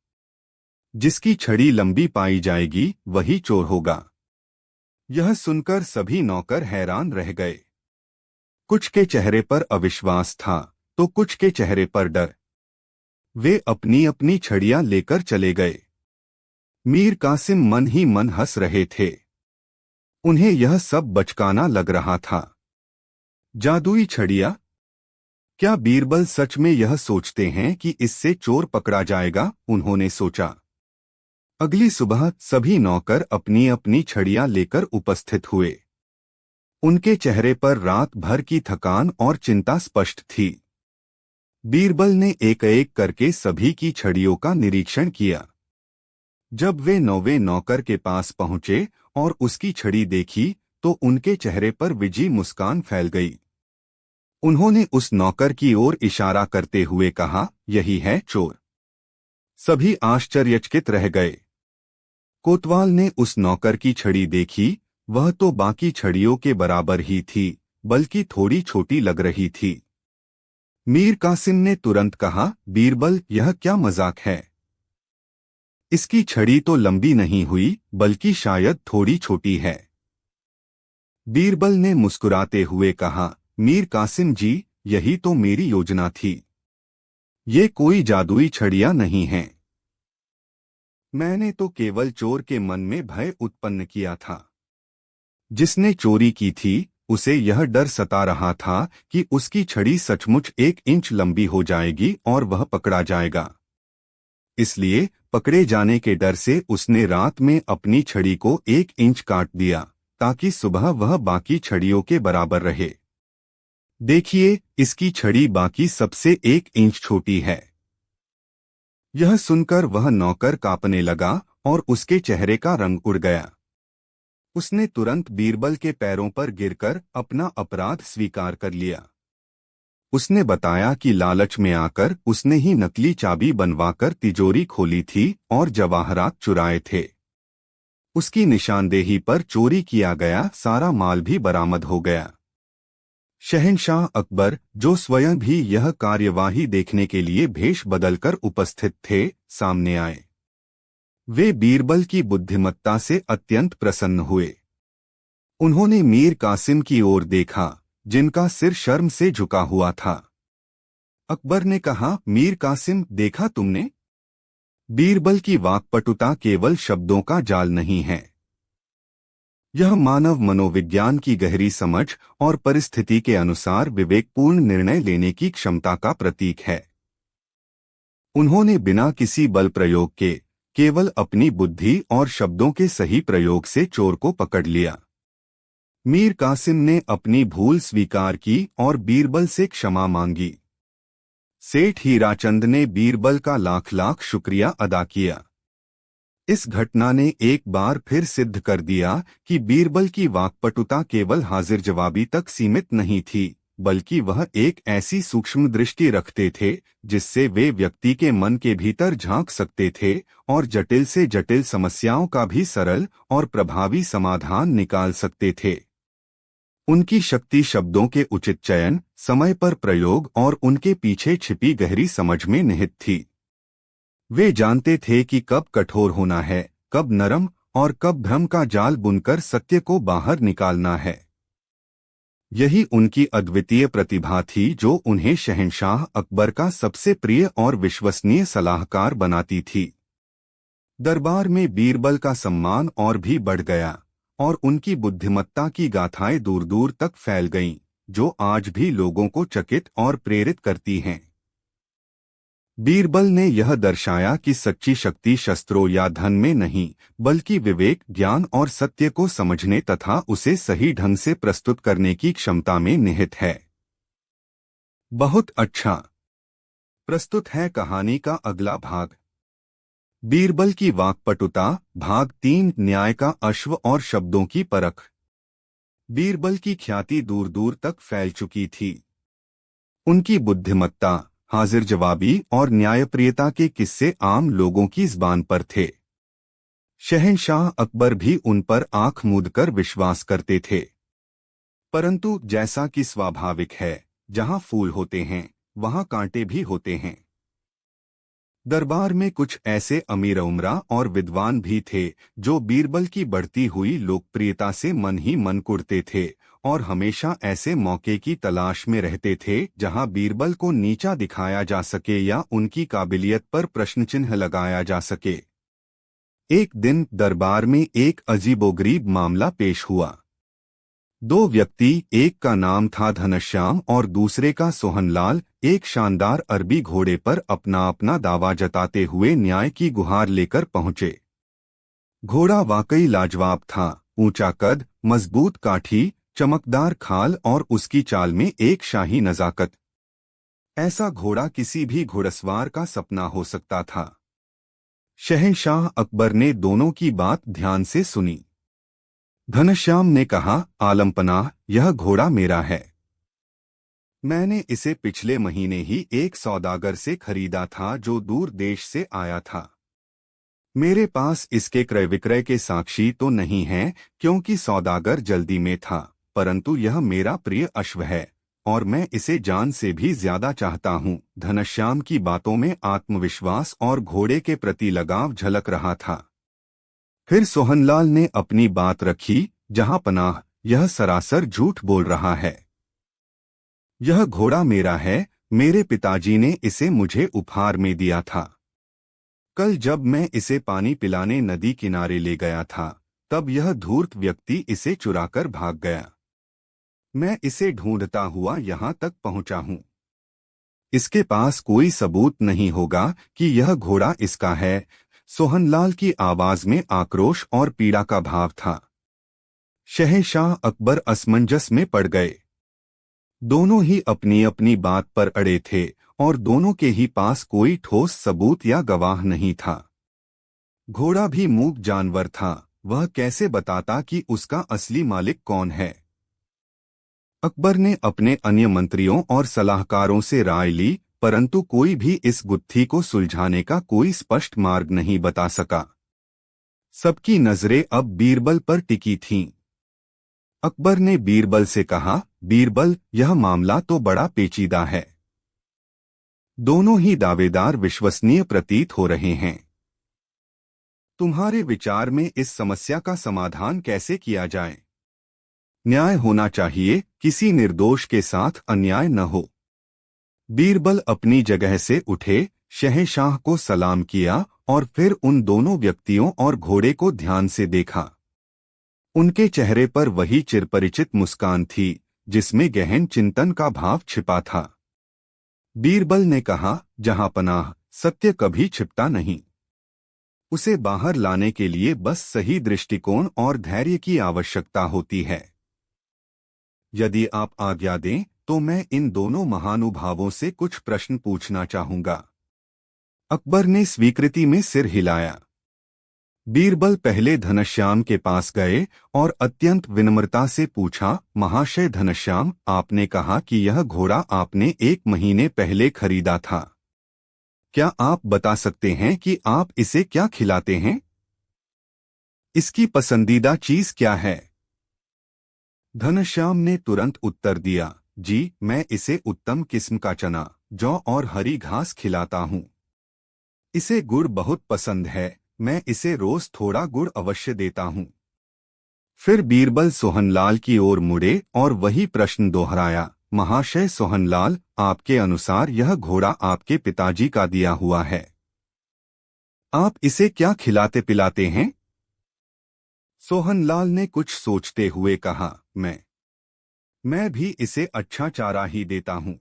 जिसकी छड़ी लंबी पाई जाएगी वही चोर होगा। यह सुनकर सभी नौकर हैरान रह गए। कुछ के चेहरे पर अविश्वास था तो कुछ के चेहरे पर डर। वे अपनी अपनी छड़ियां लेकर चले गए। मीर कासिम मन ही मन हंस रहे थे। उन्हें यह सब बचकाना लग रहा था। जादुई छड़ियां? क्या बीरबल सच में यह सोचते हैं कि इससे चोर पकड़ा जाएगा? उन्होंने सोचा। अगली सुबह सभी नौकर अपनी अपनी छड़ियां लेकर उपस्थित हुए। उनके चेहरे पर रात भर की थकान और चिंता स्पष्ट थी। बीरबल ने एक एक करके सभी की छड़ियों का निरीक्षण किया। जब वे 9वें नौकर के पास पहुंचे और उसकी छड़ी देखी तो उनके चेहरे पर विजयी मुस्कान फैल गई। उन्होंने उस नौकर की ओर इशारा करते हुए कहा, यही है चोर। सभी आश्चर्यचकित रह गए। कोतवाल ने उस नौकर की छड़ी देखी। वह तो बाकी छड़ियों के बराबर ही थी, बल्कि थोड़ी छोटी लग रही थी। मीर कासिम ने तुरंत कहा, बीरबल, यह क्या मजाक है? इसकी छड़ी तो लंबी नहीं हुई बल्कि शायद थोड़ी छोटी है। बीरबल ने मुस्कुराते हुए कहा, मीर कासिम जी, यही तो मेरी योजना थी। ये कोई जादुई छड़ियां नहीं हैं। मैंने तो केवल चोर के मन में भय उत्पन्न किया था। जिसने चोरी की थी उसे यह डर सता रहा था कि उसकी छड़ी सचमुच 1 इंच लंबी हो जाएगी और वह पकड़ा जाएगा। इसलिए पकड़े जाने के डर से उसने रात में अपनी छड़ी को 1 इंच काट दिया ताकि सुबह वह बाकी छड़ियों के बराबर रहे। देखिए, इसकी छड़ी बाकी सबसे 1 इंच छोटी है। यह सुनकर वह नौकर कांपने लगा और उसके चेहरे का रंग उड़ गया। उसने तुरंत बीरबल के पैरों पर गिरकर अपना अपराध स्वीकार कर लिया। उसने बताया कि लालच में आकर उसने ही नकली चाबी बनवाकर तिजोरी खोली थी और जवाहरात चुराए थे। उसकी निशानदेही पर चोरी किया गया सारा माल भी बरामद हो गया। शहंशाह अकबर, जो स्वयं भी यह कार्यवाही देखने के लिए भेष बदलकर उपस्थित थे, सामने आए। वे बीरबल की बुद्धिमत्ता से अत्यंत प्रसन्न हुए। उन्होंने मीर कासिम की ओर देखा, जिनका सिर शर्म से झुका हुआ था। अकबर ने कहा, मीर कासिम, देखा तुमने? बीरबल की वाक्पटुता केवल शब्दों का जाल नहीं है। यह मानव मनोविज्ञान की गहरी समझ और परिस्थिति के अनुसार विवेकपूर्ण निर्णय लेने की क्षमता का प्रतीक है। उन्होंने बिना किसी बल प्रयोग के केवल अपनी बुद्धि और शब्दों के सही प्रयोग से चोर को पकड़ लिया। मीर कासिम ने अपनी भूल स्वीकार की और बीरबल से क्षमा मांगी। सेठ हीराचंद ने बीरबल का लाख लाख शुक्रिया अदा किया। इस घटना ने एक बार फिर सिद्ध कर दिया कि बीरबल की वाक्पटुता केवल हाजिर जवाबी तक सीमित नहीं थी, बल्कि वह एक ऐसी सूक्ष्म दृष्टि रखते थे जिससे वे व्यक्ति के मन के भीतर झांक सकते थे और जटिल से जटिल समस्याओं का भी सरल और प्रभावी समाधान निकाल सकते थे। उनकी शक्ति शब्दों के उचित चयन, समय पर प्रयोग और उनके पीछे छिपी गहरी समझ में निहित थी। वे जानते थे कि कब कठोर होना है, कब नरम और कब भ्रम का जाल बुनकर सत्य को बाहर निकालना है। यही उनकी अद्वितीय प्रतिभा थी जो उन्हें शहंशाह अकबर का सबसे प्रिय और विश्वसनीय सलाहकार बनाती थी। दरबार में बीरबल का सम्मान और भी बढ़ गया और उनकी बुद्धिमत्ता की गाथाएं दूर दूर तक फैल गईं, जो आज भी लोगों को चकित और प्रेरित करती हैं। बीरबल ने यह दर्शाया कि सच्ची शक्ति शस्त्रों या धन में नहीं, बल्कि विवेक, ज्ञान और सत्य को समझने तथा उसे सही ढंग से प्रस्तुत करने की क्षमता में निहित है। बहुत अच्छा। प्रस्तुत है कहानी का अगला भाग। बीरबल की वाक्पटुता, भाग 3, न्याय का अश्व और शब्दों की परख। बीरबल की ख्याति दूर दूर तक फैल चुकी थी। उनकी बुद्धिमत्ता, हाजिर जवाबी और न्यायप्रियता के किस्से आम लोगों की ज़बान पर थे। शहंशाह अकबर भी उन पर आंख मूंदकर विश्वास करते थे। परंतु जैसा कि स्वाभाविक है, जहां फूल होते हैं वहां कांटे भी होते हैं। दरबार में कुछ ऐसे अमीर उमरा और विद्वान भी थे जो बीरबल की बढ़ती हुई लोकप्रियता से मन ही मन कुढ़ते थे और हमेशा ऐसे मौके की तलाश में रहते थे जहां बीरबल को नीचा दिखाया जा सके या उनकी काबिलियत पर प्रश्नचिन्ह लगाया जा सके। एक दिन दरबार में एक अजीबोगरीब मामला पेश हुआ। दो व्यक्ति, एक का नाम था धनश्याम और दूसरे का सोहनलाल, एक शानदार अरबी घोड़े पर अपना अपना दावा जताते हुए न्याय की गुहार लेकर पहुंचे। घोड़ा वाकई लाजवाब था, ऊंचा कद, मजबूत काठी, चमकदार खाल और उसकी चाल में एक शाही नजाकत। ऐसा घोड़ा किसी भी घुड़सवार का सपना हो सकता था। शहंशाह अकबर ने दोनों की बात ध्यान से सुनी। घनश्याम ने कहा, आलमपनाह, यह घोड़ा मेरा है। मैंने इसे पिछले महीने ही एक सौदागर से खरीदा था जो दूर देश से आया था। मेरे पास इसके क्रय विक्रय के साक्षी तो नहीं हैं क्योंकि सौदागर जल्दी में था, परंतु यह मेरा प्रिय अश्व है और मैं इसे जान से भी ज्यादा चाहता हूँ। घनश्याम की बातों में आत्मविश्वास और घोड़े के प्रति लगाव झलक रहा था। फिर सोहनलाल ने अपनी बात रखी, जहां पनाह, यह सरासर झूठ बोल रहा है। यह घोड़ा मेरा है, मेरे पिताजी ने इसे मुझे उपहार में दिया था। कल जब मैं इसे पानी पिलाने नदी किनारे ले गया था तब यह धूर्त व्यक्ति इसे चुराकर भाग गया। मैं इसे ढूंढता हुआ यहाँ तक पहुँचा हूँ। इसके पास कोई सबूत नहीं होगा कि यह घोड़ा इसका है। सोहनलाल की आवाज में आक्रोश और पीड़ा का भाव था। शहंशाह अकबर असमंजस में पड़ गए। दोनों ही अपनी अपनी बात पर अड़े थे और दोनों के ही पास कोई ठोस सबूत या गवाह नहीं था। घोड़ा भी मूक जानवर था, वह कैसे बताता कि उसका असली मालिक कौन है। अकबर ने अपने अन्य मंत्रियों और सलाहकारों से राय ली, परंतु कोई भी इस गुत्थी को सुलझाने का कोई स्पष्ट मार्ग नहीं बता सका। सबकी नजरें अब बीरबल पर टिकी थीं। अकबर ने बीरबल से कहा, बीरबल, यह मामला तो बड़ा पेचीदा है। दोनों ही दावेदार विश्वसनीय प्रतीत हो रहे हैं। तुम्हारे विचार में इस समस्या का समाधान कैसे किया जाए? न्याय होना चाहिए, किसी निर्दोष के साथ अन्याय न हो। बीरबल अपनी जगह से उठे, शहंशाह को सलाम किया और फिर उन दोनों व्यक्तियों और घोड़े को ध्यान से देखा। उनके चेहरे पर वही चिरपरिचित मुस्कान थी जिसमें गहन चिंतन का भाव छिपा था। बीरबल ने कहा, जहांपनाह, सत्य कभी छिपता नहीं। उसे बाहर लाने के लिए बस सही दृष्टिकोण और धैर्य की आवश्यकता होती है। यदि आप आज्ञा दें तो मैं इन दोनों महानुभावों से कुछ प्रश्न पूछना चाहूंगा। अकबर ने स्वीकृति में सिर हिलाया। बीरबल पहले घनश्याम के पास गए और अत्यंत विनम्रता से पूछा, महाशय घनश्याम, आपने कहा कि यह घोड़ा आपने 1 महीने पहले खरीदा था। क्या आप बता सकते हैं कि आप इसे क्या खिलाते हैं? इसकी पसंदीदा चीज क्या है? घनश्याम ने तुरंत उत्तर दिया, जी, मैं इसे उत्तम किस्म का चना, जौ और हरी घास खिलाता हूँ। इसे गुड़ बहुत पसंद है, मैं इसे रोज थोड़ा गुड़ अवश्य देता हूँ। फिर बीरबल सोहनलाल की ओर मुड़े और वही प्रश्न दोहराया, महाशय सोहनलाल, आपके अनुसार यह घोड़ा आपके पिताजी का दिया हुआ है। आप इसे क्या खिलाते पिलाते हैं? सोहनलाल ने कुछ सोचते हुए कहा, मैं भी इसे अच्छा चारा ही देता हूँ,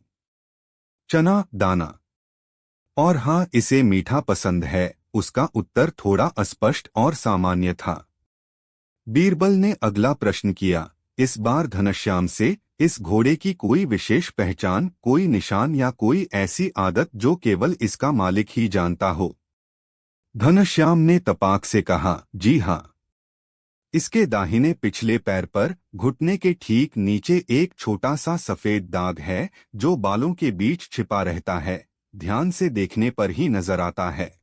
चना दाना। और हाँ, इसे मीठा पसंद है। उसका उत्तर थोड़ा अस्पष्ट और सामान्य था। बीरबल ने अगला प्रश्न किया, इस बार घनश्याम से, इस घोड़े की कोई विशेष पहचान, कोई निशान या कोई ऐसी आदत जो केवल इसका मालिक ही जानता हो? घनश्याम ने तपाक से कहा, जी हाँ। इसके दाहिने पिछले पैर पर घुटने के ठीक नीचे एक छोटा सा सफेद दाग है जो बालों के बीच छिपा रहता है, ध्यान से देखने पर ही नजर आता है।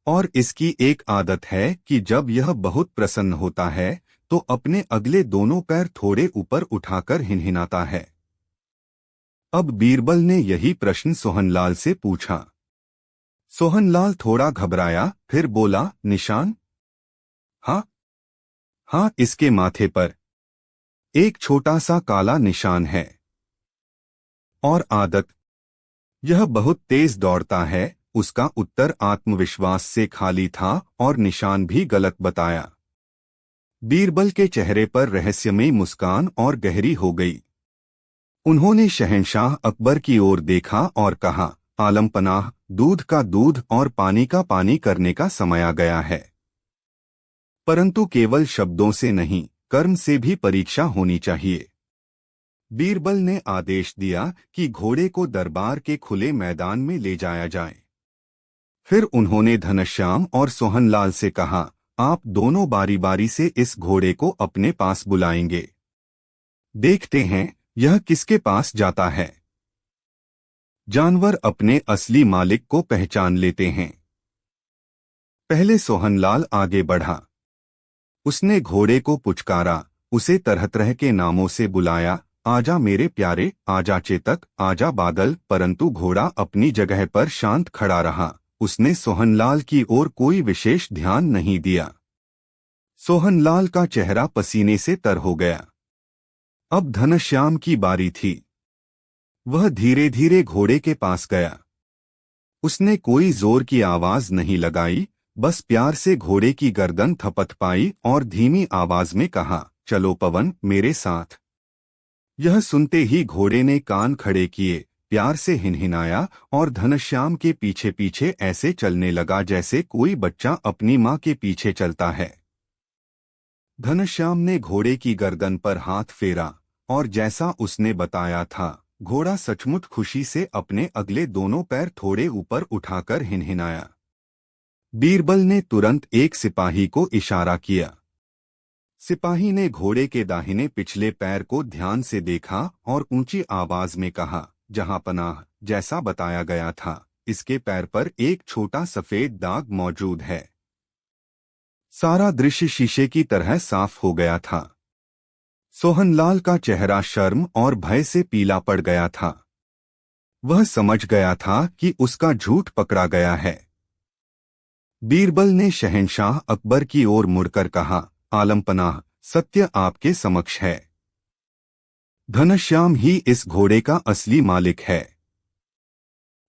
और इसकी एक आदत है कि जब यह बहुत प्रसन्न होता है तो अपने अगले दोनों पैर थोड़े ऊपर उठाकर हिनहिनाता है। अब बीरबल ने यही प्रश्न सोहनलाल से पूछा। सोहनलाल थोड़ा घबराया, फिर बोला, निशान? हाँ, इसके माथे पर एक छोटा सा काला निशान है। और आदत? यह बहुत तेज दौड़ता है। उसका उत्तर आत्मविश्वास से खाली था और निशान भी गलत बताया। बीरबल के चेहरे पर रहस्यमयी मुस्कान और गहरी हो गई। उन्होंने शहंशाह अकबर की ओर देखा और कहा, आलमपनाह, दूध का दूध और पानी का पानी करने का समय आ गया है। परंतु केवल शब्दों से नहीं, कर्म से भी परीक्षा होनी चाहिए। बीरबल ने आदेश दिया कि घोड़े को दरबार के खुले मैदान में ले जाया जाए। फिर उन्होंने घनश्याम और सोहनलाल से कहा, आप दोनों बारी बारी से इस घोड़े को अपने पास बुलाएंगे। देखते हैं यह किसके पास जाता है। जानवर अपने असली मालिक को पहचान लेते हैं। पहले सोहनलाल आगे बढ़ा। उसने घोड़े को पुचकारा, उसे तरह तरह के नामों से बुलाया, आजा मेरे प्यारे, आजा चेतक, आजा बादल, परंतु घोड़ा अपनी जगह पर शांत खड़ा रहा। उसने सोहनलाल की ओर कोई विशेष ध्यान नहीं दिया। सोहनलाल का चेहरा पसीने से तर हो गया। अब घनश्याम की बारी थी। वह धीरे धीरे घोड़े के पास गया। उसने कोई जोर की आवाज नहीं लगाई, बस प्यार से घोड़े की गर्दन थपथपाई और धीमी आवाज में कहा, चलो पवन मेरे साथ। यह सुनते ही घोड़े ने कान खड़े किए, प्यार से हिनहिनाया और घनश्याम के पीछे पीछे ऐसे चलने लगा जैसे कोई बच्चा अपनी माँ के पीछे चलता है। घनश्याम ने घोड़े की गर्दन पर हाथ फेरा और जैसा उसने बताया था, घोड़ा सचमुच खुशी से अपने अगले दोनों पैर थोड़े ऊपर उठाकर हिनहिनाया। बीरबल ने तुरंत एक सिपाही को इशारा किया। सिपाही ने घोड़े के दाहिने पिछले पैर को ध्यान से देखा और ऊंची आवाज में कहा, जहांपनाह, जैसा बताया गया था, इसके पैर पर एक छोटा सफेद दाग मौजूद है। सारा दृश्य शीशे की तरह साफ हो गया था। सोहनलाल का चेहरा शर्म और भय से पीला पड़ गया था। वह समझ गया था कि उसका झूठ पकड़ा गया है। बीरबल ने शहंशाह अकबर की ओर मुड़कर कहा, आलमपनाह, सत्य आपके समक्ष है। घनश्याम ही इस घोड़े का असली मालिक है।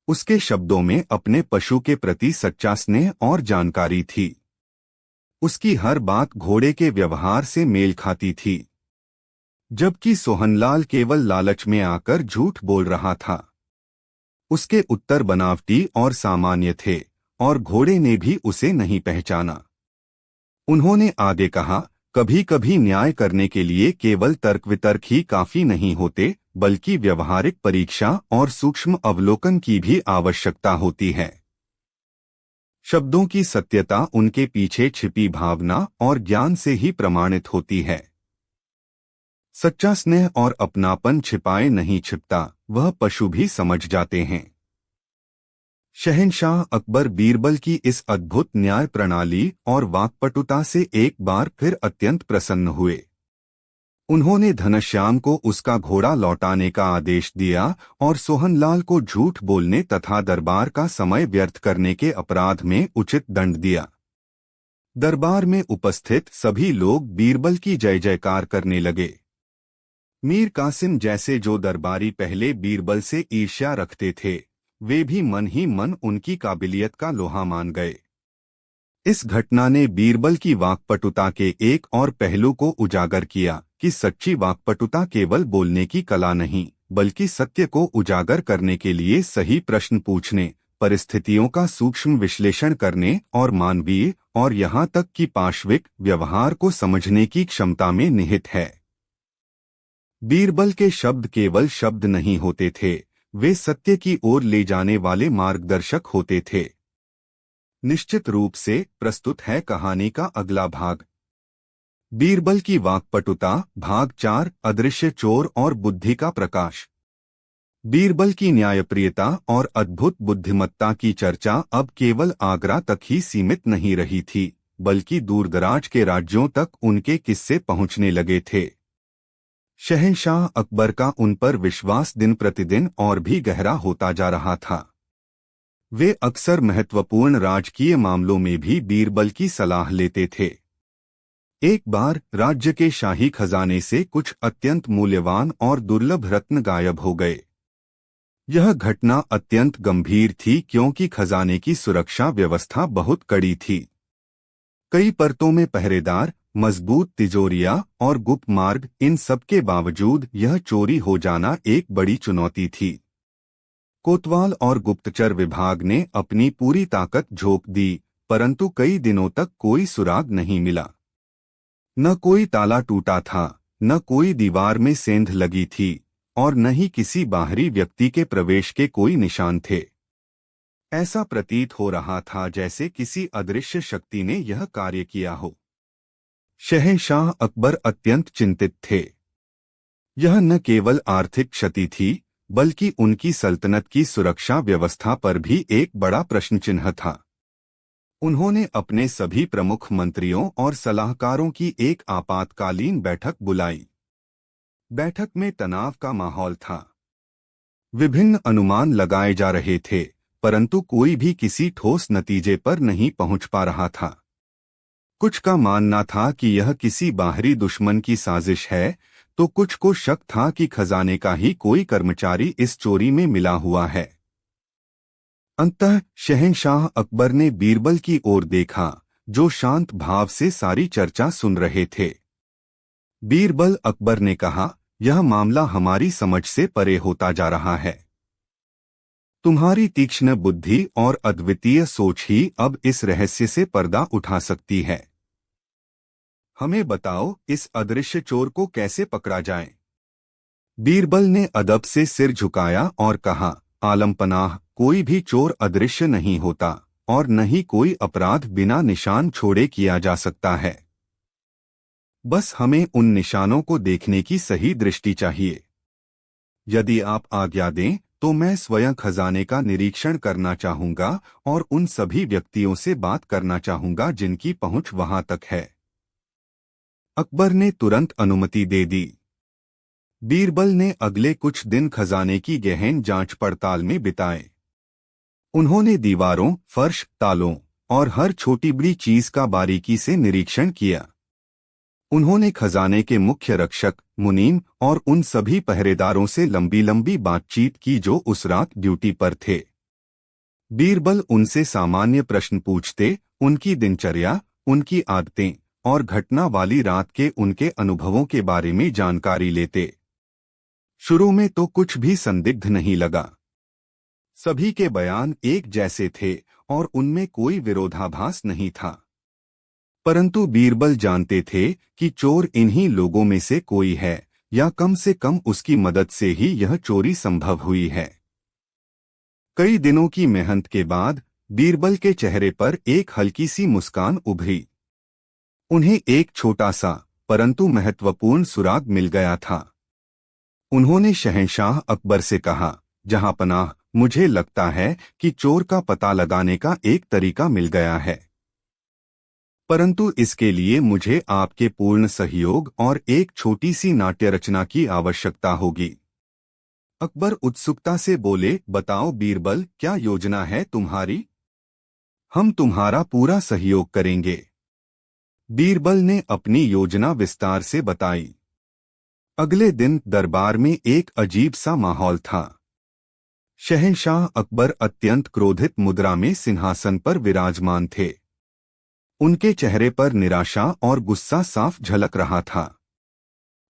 उसके शब्दों में अपने पशु के प्रति सच्चा स्नेह और जानकारी थी। उसकी हर बात घोड़े के व्यवहार से मेल खाती थी, जबकि सोहनलाल केवल लालच में आकर झूठ बोल रहा था। उसके उत्तर बनावटी और सामान्य थे और घोड़े ने भी उसे नहीं पहचाना। उन्होंने आगे कहा, कभी कभी न्याय करने के लिए केवल तर्क वितर्क ही काफी नहीं होते, बल्कि व्यवहारिक परीक्षा और सूक्ष्म अवलोकन की भी आवश्यकता होती है। शब्दों की सत्यता उनके पीछे छिपी भावना और ज्ञान से ही प्रमाणित होती है। सच्चा स्नेह और अपनापन छिपाए नहीं छिपता, वह पशु भी समझ जाते हैं। शहंशाह अकबर बीरबल की इस अद्भुत न्याय प्रणाली और वाक्पटुता से एक बार फिर अत्यंत प्रसन्न हुए। उन्होंने घनश्याम को उसका घोड़ा लौटाने का आदेश दिया और सोहनलाल को झूठ बोलने तथा दरबार का समय व्यर्थ करने के अपराध में उचित दंड दिया। दरबार में उपस्थित सभी लोग बीरबल की जय जयकार करने लगे। मीर कासिम जैसे जो दरबारी पहले बीरबल से ईर्ष्या रखते थे, वे भी मन ही मन उनकी काबिलियत का लोहा मान गए। इस घटना ने बीरबल की वाक्पटुता के एक और पहलू को उजागर किया कि सच्ची वाक्पटुता केवल बोलने की कला नहीं, बल्कि सत्य को उजागर करने के लिए सही प्रश्न पूछने, परिस्थितियों का सूक्ष्म विश्लेषण करने और मानवीय और यहाँ तक कि पाशविक व्यवहार को समझने की क्षमता में निहित है। बीरबल के शब्द केवल शब्द नहीं होते थे, वे सत्य की ओर ले जाने वाले मार्गदर्शक होते थे। निश्चित रूप से प्रस्तुत है कहानी का अगला भाग, बीरबल की वाक्पटुता, भाग 4, अदृश्य चोर और बुद्धि का प्रकाश। बीरबल की न्यायप्रियता और अद्भुत बुद्धिमत्ता की चर्चा अब केवल आगरा तक ही सीमित नहीं रही थी, बल्कि दूरदराज के राज्यों तक उनके किस्से पहुंचने लगे थे। शहंशाह अकबर का उन पर विश्वास दिन प्रतिदिन और भी गहरा होता जा रहा था। वे अक्सर महत्वपूर्ण राजकीय मामलों में भी बीरबल की सलाह लेते थे। एक बार राज्य के शाही खजाने से कुछ अत्यंत मूल्यवान और दुर्लभ रत्न गायब हो गए। यह घटना अत्यंत गंभीर थी क्योंकि खजाने की सुरक्षा व्यवस्था बहुत कड़ी थी। कई परतों में पहरेदार, मजबूत तिजोरियां और गुप्त मार्ग, इन सब के बावजूद यह चोरी हो जाना एक बड़ी चुनौती थी। कोतवाल और गुप्तचर विभाग ने अपनी पूरी ताकत झोंक दी, परंतु कई दिनों तक कोई सुराग नहीं मिला। न कोई ताला टूटा था, न कोई दीवार में सेंध लगी थी और न ही किसी बाहरी व्यक्ति के प्रवेश के कोई निशान थे। ऐसा प्रतीत हो रहा था जैसे किसी अदृश्य शक्ति ने यह कार्य किया हो। शहंशाह अकबर अत्यंत चिंतित थे। यह न केवल आर्थिक क्षति थी, बल्कि उनकी सल्तनत की सुरक्षा व्यवस्था पर भी एक बड़ा प्रश्न चिन्ह था। उन्होंने अपने सभी प्रमुख मंत्रियों और सलाहकारों की एक आपातकालीन बैठक बुलाई। बैठक में तनाव का माहौल था। विभिन्न अनुमान लगाए जा रहे थे, परंतु कोई भी किसी ठोस नतीजे पर नहीं पहुंच पा रहा था। कुछ का मानना था कि यह किसी बाहरी दुश्मन की साजिश है, तो कुछ को शक था कि खजाने का ही कोई कर्मचारी इस चोरी में मिला हुआ है। अंततः शहंशाह अकबर ने बीरबल की ओर देखा, जो शांत भाव से सारी चर्चा सुन रहे थे। बीरबल अकबर ने कहा, यह मामला हमारी समझ से परे होता जा रहा है। तुम्हारी तीक्ष्ण बुद्धि और अद्वितीय सोच ही अब इस रहस्य से पर्दा उठा सकती है। हमें बताओ, इस अदृश्य चोर को कैसे पकड़ा जाए? बीरबल ने अदब से सिर झुकाया और कहा, आलमपनाह, कोई भी चोर अदृश्य नहीं होता और न ही कोई अपराध बिना निशान छोड़े किया जा सकता है। बस हमें उन निशानों को देखने की सही दृष्टि चाहिए। यदि आप आज्ञा दें तो मैं स्वयं खजाने का निरीक्षण करना चाहूंगा और उन सभी व्यक्तियों से बात करना चाहूंगा जिनकी पहुंच वहां तक है। अकबर ने तुरंत अनुमति दे दी। बीरबल ने अगले कुछ दिन खजाने की गहन जांच पड़ताल में बिताए। उन्होंने दीवारों, फर्श, तालों और हर छोटी बड़ी चीज का बारीकी से निरीक्षण किया। उन्होंने खजाने के मुख्य रक्षक, मुनीम और उन सभी पहरेदारों से लंबी लंबी बातचीत की जो उस रात ड्यूटी पर थे। बीरबल उनसे सामान्य प्रश्न पूछते, उनकी दिनचर्या, उनकी आदतें और घटना वाली रात के उनके अनुभवों के बारे में जानकारी लेते। शुरू में तो कुछ भी संदिग्ध नहीं लगा। सभी के बयान एक जैसे थे और उनमें कोई विरोधाभास नहीं था। परंतु बीरबल जानते थे कि चोर इन्हीं लोगों में से कोई है, या कम से कम उसकी मदद से ही यह चोरी संभव हुई है। कई दिनों की मेहनत के बाद बीरबल के चेहरे पर एक हल्की सी मुस्कान उभरी। उन्हें एक छोटा सा परंतु महत्वपूर्ण सुराग मिल गया था। उन्होंने शहंशाह अकबर से कहा, जहांपनाह, मुझे लगता है कि चोर का पता लगाने का एक तरीका मिल गया है, परंतु इसके लिए मुझे आपके पूर्ण सहयोग और एक छोटी सी नाट्य रचना की आवश्यकता होगी। अकबर उत्सुकता से बोले, बताओ बीरबल, क्या योजना है तुम्हारी? हम तुम्हारा पूरा सहयोग करेंगे। बीरबल ने अपनी योजना विस्तार से बताई। अगले दिन दरबार में एक अजीब सा माहौल था। शहंशाह अकबर अत्यंत क्रोधित मुद्रा में सिंहासन पर विराजमान थे। उनके चेहरे पर निराशा और गुस्सा साफ झलक रहा था।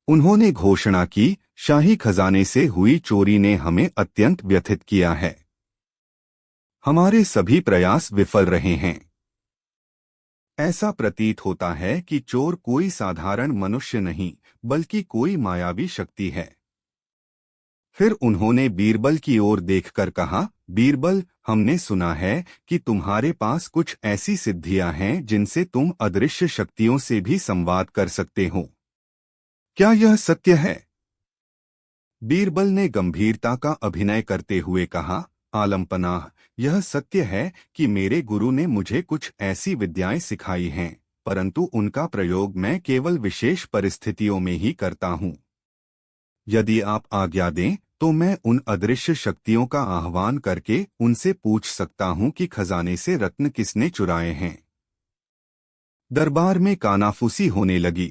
उन्होंने घोषणा की, शाही खजाने से हुई चोरी ने हमें अत्यंत व्यथित किया है। हमारे सभी प्रयास विफल रहे हैं। ऐसा प्रतीत होता है कि चोर कोई साधारण मनुष्य नहीं, बल्कि कोई मायावी शक्ति है। फिर उन्होंने बीरबल की ओर देखकर कहा, बीरबल, हमने सुना है कि तुम्हारे पास कुछ ऐसी सिद्धियां हैं जिनसे तुम अदृश्य शक्तियों से भी संवाद कर सकते हो। क्या यह सत्य है? बीरबल ने गंभीरता का अभिनय करते हुए कहा, आलमपनाह, यह सत्य है कि मेरे गुरु ने मुझे कुछ ऐसी विद्याएं सिखाई हैं, परंतु उनका प्रयोग मैं केवल विशेष परिस्थितियों में ही करता हूँ। यदि आप आज्ञा दें तो मैं उन अदृश्य शक्तियों का आह्वान करके उनसे पूछ सकता हूं कि खजाने से रत्न किसने चुराए हैं। दरबार में कानाफूसी होने लगी।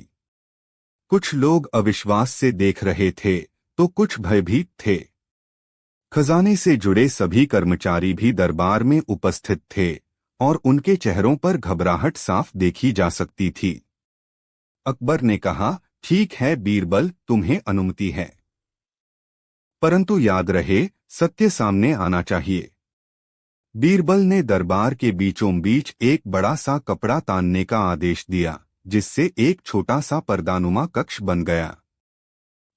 कुछ लोग अविश्वास से देख रहे थे तो कुछ भयभीत थे। खजाने से जुड़े सभी कर्मचारी भी दरबार में उपस्थित थे और उनके चेहरों पर घबराहट साफ देखी जा सकती थी। अकबर ने कहा, ठीक है बीरबल, तुम्हें अनुमति है, परंतु याद रहे, सत्य सामने आना चाहिए। बीरबल ने दरबार के बीचों बीच एक बड़ा सा कपड़ा तानने का आदेश दिया, जिससे एक छोटा सा पर्दानुमा कक्ष बन गया।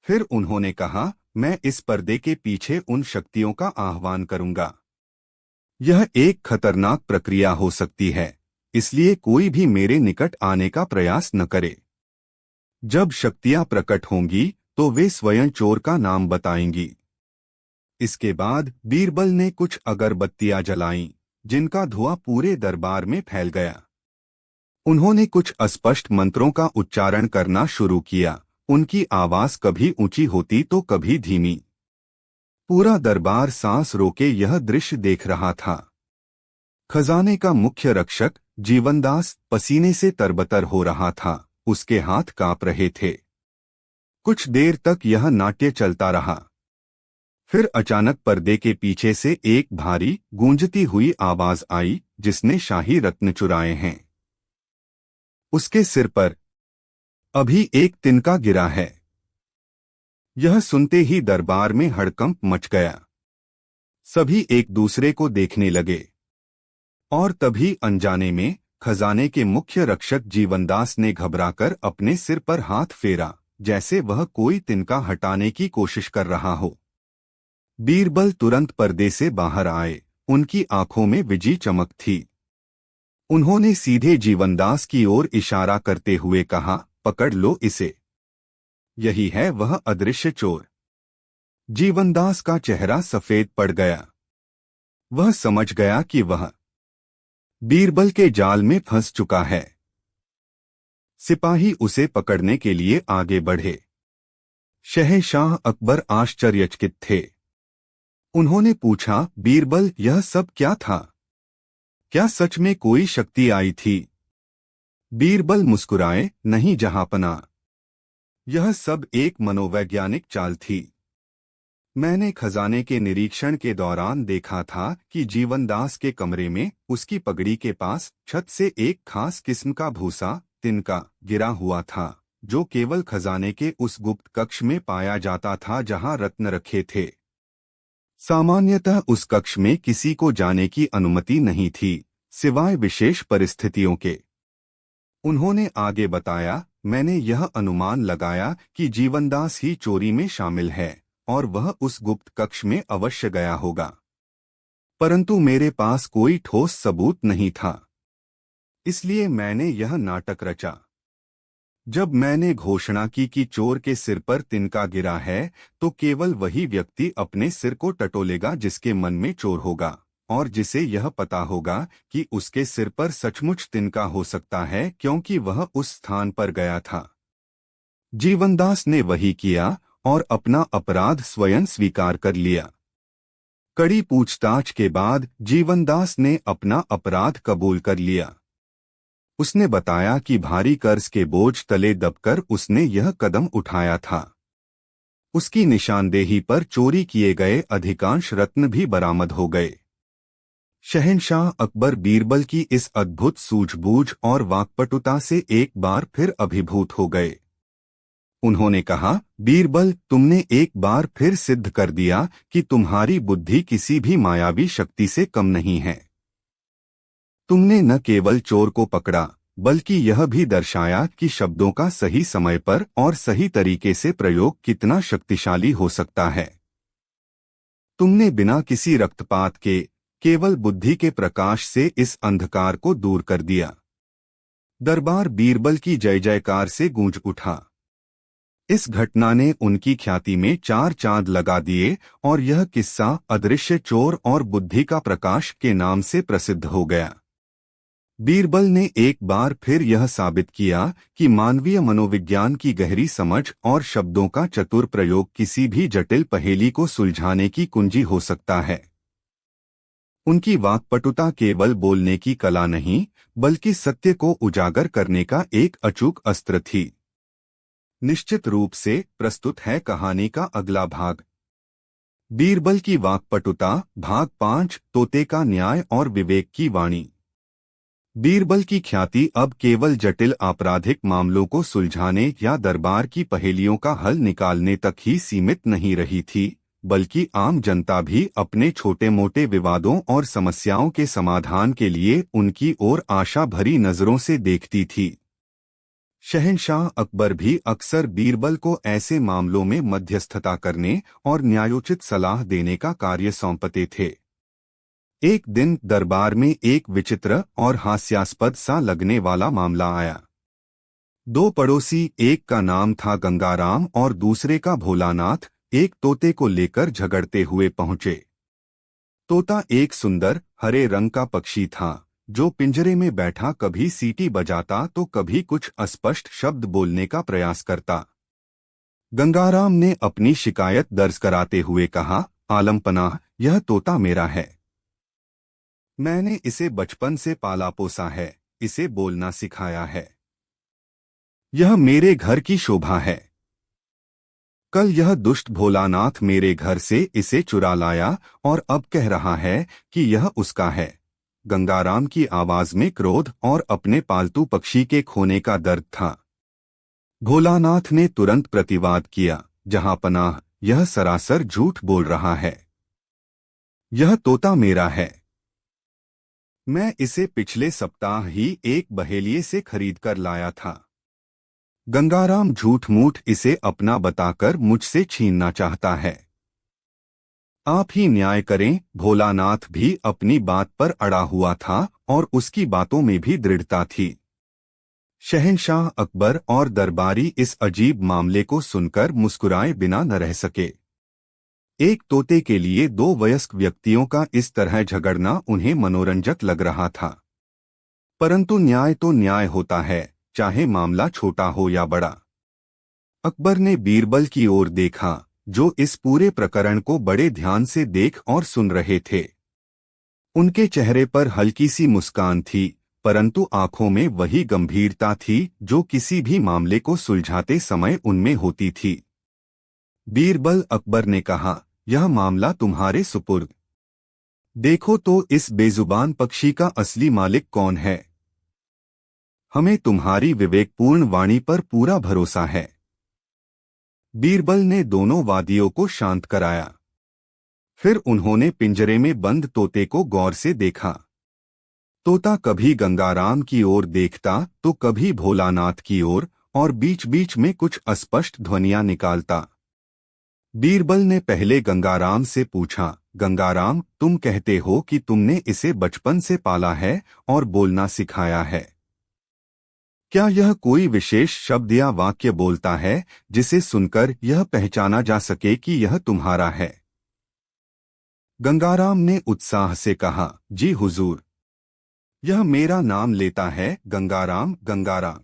फिर उन्होंने कहा, मैं इस पर्दे के पीछे उन शक्तियों का आह्वान करूंगा। यह एक खतरनाक प्रक्रिया हो सकती है, इसलिए कोई भी मेरे निकट आने का प्रयास न करे। जब शक्तियां प्रकट होंगी तो वे स्वयं चोर का नाम बताएंगी। इसके बाद बीरबल ने कुछ अगरबत्तियां जलाईं, जिनका धुआं पूरे दरबार में फैल गया। उन्होंने कुछ अस्पष्ट मंत्रों का उच्चारण करना शुरू किया। उनकी आवाज कभी ऊंची होती तो कभी धीमी। पूरा दरबार सांस रोके यह दृश्य देख रहा था। खजाने का मुख्य रक्षक जीवनदास पसीने से तरबतर हो रहा था, उसके हाथ कांप रहे थे। कुछ देर तक यह नाट्य चलता रहा। फिर अचानक पर्दे के पीछे से एक भारी गूंजती हुई आवाज आई, जिसने शाही रत्न चुराए हैं। उसके सिर पर अभी एक तिनका गिरा है। यह सुनते ही दरबार में हड़कंप मच गया। सभी एक दूसरे को देखने लगे और तभी अनजाने में खजाने के मुख्य रक्षक जीवनदास ने घबराकर अपने सिर पर हाथ फेरा, जैसे वह कोई तिनका हटाने की कोशिश कर रहा हो। बीरबल तुरंत पर्दे से बाहर आए। उनकी आंखों में विजी चमक थी। उन्होंने सीधे जीवनदास की ओर इशारा करते हुए कहा, पकड़ लो इसे। यही है वह अदृश्य चोर। जीवनदास का चेहरा सफेद पड़ गया। वह समझ गया कि वह बीरबल के जाल में फंस चुका है। सिपाही उसे पकड़ने के लिए आगे बढ़े। शहंशाह अकबर आश्चर्यचकित थे। उन्होंने पूछा, बीरबल, यह सब क्या था? क्या सच में कोई शक्ति आई थी? बीरबल मुस्कुराए, नहीं जहांपना। यह सब एक मनोवैज्ञानिक चाल थी। मैंने खजाने के निरीक्षण के दौरान देखा था कि जीवनदास के कमरे में उसकी पगड़ी के पास छत से एक खास किस्म का भूसा तिनका गिरा हुआ था, जो केवल खजाने के उस गुप्त कक्ष में पाया जाता था जहां रत्न रखे थे। सामान्यतः उस कक्ष में किसी को जाने की अनुमति नहीं थी, सिवाय विशेष परिस्थितियों के। उन्होंने आगे बताया, मैंने यह अनुमान लगाया कि जीवनदास ही चोरी में शामिल है और वह उस गुप्त कक्ष में अवश्य गया होगा, परंतु मेरे पास कोई ठोस सबूत नहीं था। इसलिए मैंने यह नाटक रचा। जब मैंने घोषणा की कि चोर के सिर पर तिनका गिरा है, तो केवल वही व्यक्ति अपने सिर को टटोलेगा जिसके मन में चोर होगा और जिसे यह पता होगा कि उसके सिर पर सचमुच तिनका हो सकता है, क्योंकि वह उस स्थान पर गया था। जीवनदास ने वही किया और अपना अपराध स्वयं स्वीकार कर लिया। कड़ी पूछताछ के बाद जीवनदास ने अपना अपराध कबूल कर लिया। उसने बताया कि भारी कर्ज के बोझ तले दबकर उसने यह कदम उठाया था। उसकी निशानदेही पर चोरी किए गए अधिकांश रत्न भी बरामद हो गए। शहंशाह अकबर बीरबल की इस अद्भुत सूझबूझ और वाक्पटुता से एक बार फिर अभिभूत हो गए। उन्होंने कहा, बीरबल, तुमने एक बार फिर सिद्ध कर दिया कि तुम्हारी बुद्धि किसी भी मायावी शक्ति से कम नहीं है। तुमने न केवल चोर को पकड़ा, बल्कि यह भी दर्शाया कि शब्दों का सही समय पर और सही तरीके से प्रयोग कितना शक्तिशाली हो सकता है। तुमने बिना किसी रक्तपात के केवल बुद्धि के प्रकाश से इस अंधकार को दूर कर दिया। दरबार बीरबल की जय जयकार से गूंज उठा। इस घटना ने उनकी ख्याति में 4 चांद लगा दिए और यह किस्सा अदृश्य चोर और बुद्धि का प्रकाश के नाम से प्रसिद्ध हो गया। बीरबल ने एक बार फिर यह साबित किया कि मानवीय मनोविज्ञान की गहरी समझ और शब्दों का चतुर प्रयोग किसी भी जटिल पहेली को सुलझाने की कुंजी हो सकता है। उनकी वाक्पटुता केवल बोलने की कला नहीं, बल्कि सत्य को उजागर करने का एक अचूक अस्त्र थी। निश्चित रूप से प्रस्तुत है कहानी का अगला भाग। बीरबल की वाक्पटुता, भाग 5, तोते का न्याय और विवेक की वाणी। बीरबल की ख्याति अब केवल जटिल आपराधिक मामलों को सुलझाने या दरबार की पहेलियों का हल निकालने तक ही सीमित नहीं रही थी, बल्कि आम जनता भी अपने छोटे मोटे विवादों और समस्याओं के समाधान के लिए उनकी ओर आशा भरी नजरों से देखती थी। शहंशाह अकबर भी अक्सर बीरबल को ऐसे मामलों में मध्यस्थता करने और न्यायोचित सलाह देने का कार्य सौंपते थे। एक दिन दरबार में एक विचित्र और हास्यास्पद सा लगने वाला मामला आया। 2 पड़ोसी, एक का नाम था गंगाराम और दूसरे का भोलानाथ, एक तोते को लेकर झगड़ते हुए पहुंचे। तोता एक सुंदर हरे रंग का पक्षी था, जो पिंजरे में बैठा कभी सीटी बजाता तो कभी कुछ अस्पष्ट शब्द बोलने का प्रयास करता। गंगाराम ने अपनी शिकायत दर्ज कराते हुए कहा, आलमपनाह, यह तोता मेरा है। मैंने इसे बचपन से पाला पोसा है, इसे बोलना सिखाया है। यह मेरे घर की शोभा है। कल यह दुष्ट भोलानाथ मेरे घर से इसे चुरा लाया और अब कह रहा है कि यह उसका है। गंगाराम की आवाज में क्रोध और अपने पालतू पक्षी के खोने का दर्द था। भोलानाथ ने तुरंत प्रतिवाद किया, जहां पनाह, यह सरासर झूठ बोल रहा है। यह तोता मेरा है। मैं इसे पिछले सप्ताह ही एक बहेलिए से खरीद कर लाया था। गंगाराम झूठ मूठ इसे अपना बताकर मुझसे छीनना चाहता है। आप ही न्याय करें। भोलानाथ भी अपनी बात पर अड़ा हुआ था और उसकी बातों में भी दृढ़ता थी। शहंशाह अकबर और दरबारी इस अजीब मामले को सुनकर मुस्कुराए बिना न रह सके। एक तोते के लिए दो वयस्क व्यक्तियों का इस तरह झगड़ना उन्हें मनोरंजक लग रहा था। परंतु न्याय तो न्याय होता है, चाहे मामला छोटा हो या बड़ा। अकबर ने बीरबल की ओर देखा, जो इस पूरे प्रकरण को बड़े ध्यान से देख और सुन रहे थे। उनके चेहरे पर हल्की सी मुस्कान थी, परंतु आंखों में वही गंभीरता थी जो किसी भी मामले को सुलझाते समय उनमें होती थी। बीरबल, अकबर ने कहा, यह मामला तुम्हारे सुपुर्द। देखो तो इस बेजुबान पक्षी का असली मालिक कौन है। हमें तुम्हारी विवेकपूर्ण वाणी पर पूरा भरोसा है। बीरबल ने दोनों वादियों को शांत कराया। फिर उन्होंने पिंजरे में बंद तोते को गौर से देखा। तोता कभी गंगाराम की ओर देखता तो कभी भोलानाथ की ओर, और बीच बीच में कुछ अस्पष्ट ध्वनियां निकालता। बीरबल ने पहले गंगाराम से पूछा, गंगाराम, तुम कहते हो कि तुमने इसे बचपन से पाला है और बोलना सिखाया है। क्या यह कोई विशेष शब्द या वाक्य बोलता है जिसे सुनकर यह पहचाना जा सके कि यह तुम्हारा है? गंगाराम ने उत्साह से कहा, जी हुजूर, यह मेरा नाम लेता है, गंगाराम, गंगाराम।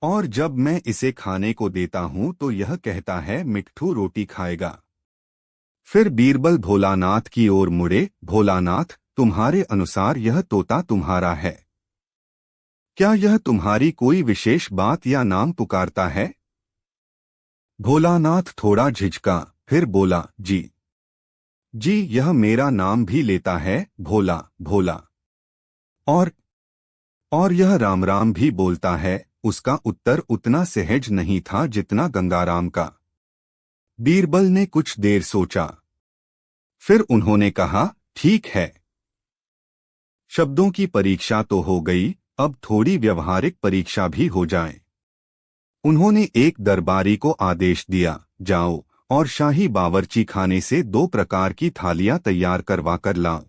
और जब मैं इसे खाने को देता हूं तो यह कहता है, मिट्ठू रोटी खाएगा। फिर बीरबल भोलानाथ की ओर मुड़े, भोलानाथ, तुम्हारे अनुसार यह तोता तुम्हारा है। क्या यह तुम्हारी कोई विशेष बात या नाम पुकारता है? भोलानाथ थोड़ा झिझका, फिर बोला, जी जी, यह मेरा नाम भी लेता है, भोला, भोला। और यह राम राम भी बोलता है। उसका उत्तर उतना सहज नहीं था जितना गंगाराम का। बीरबल ने कुछ देर सोचा। फिर उन्होंने कहा, ठीक है, शब्दों की परीक्षा तो हो गई, अब थोड़ी व्यवहारिक परीक्षा भी हो जाए। उन्होंने एक दरबारी को आदेश दिया, जाओ और शाही बावर्ची खाने से 2 प्रकार की थालियां तैयार करवा कर लाओ।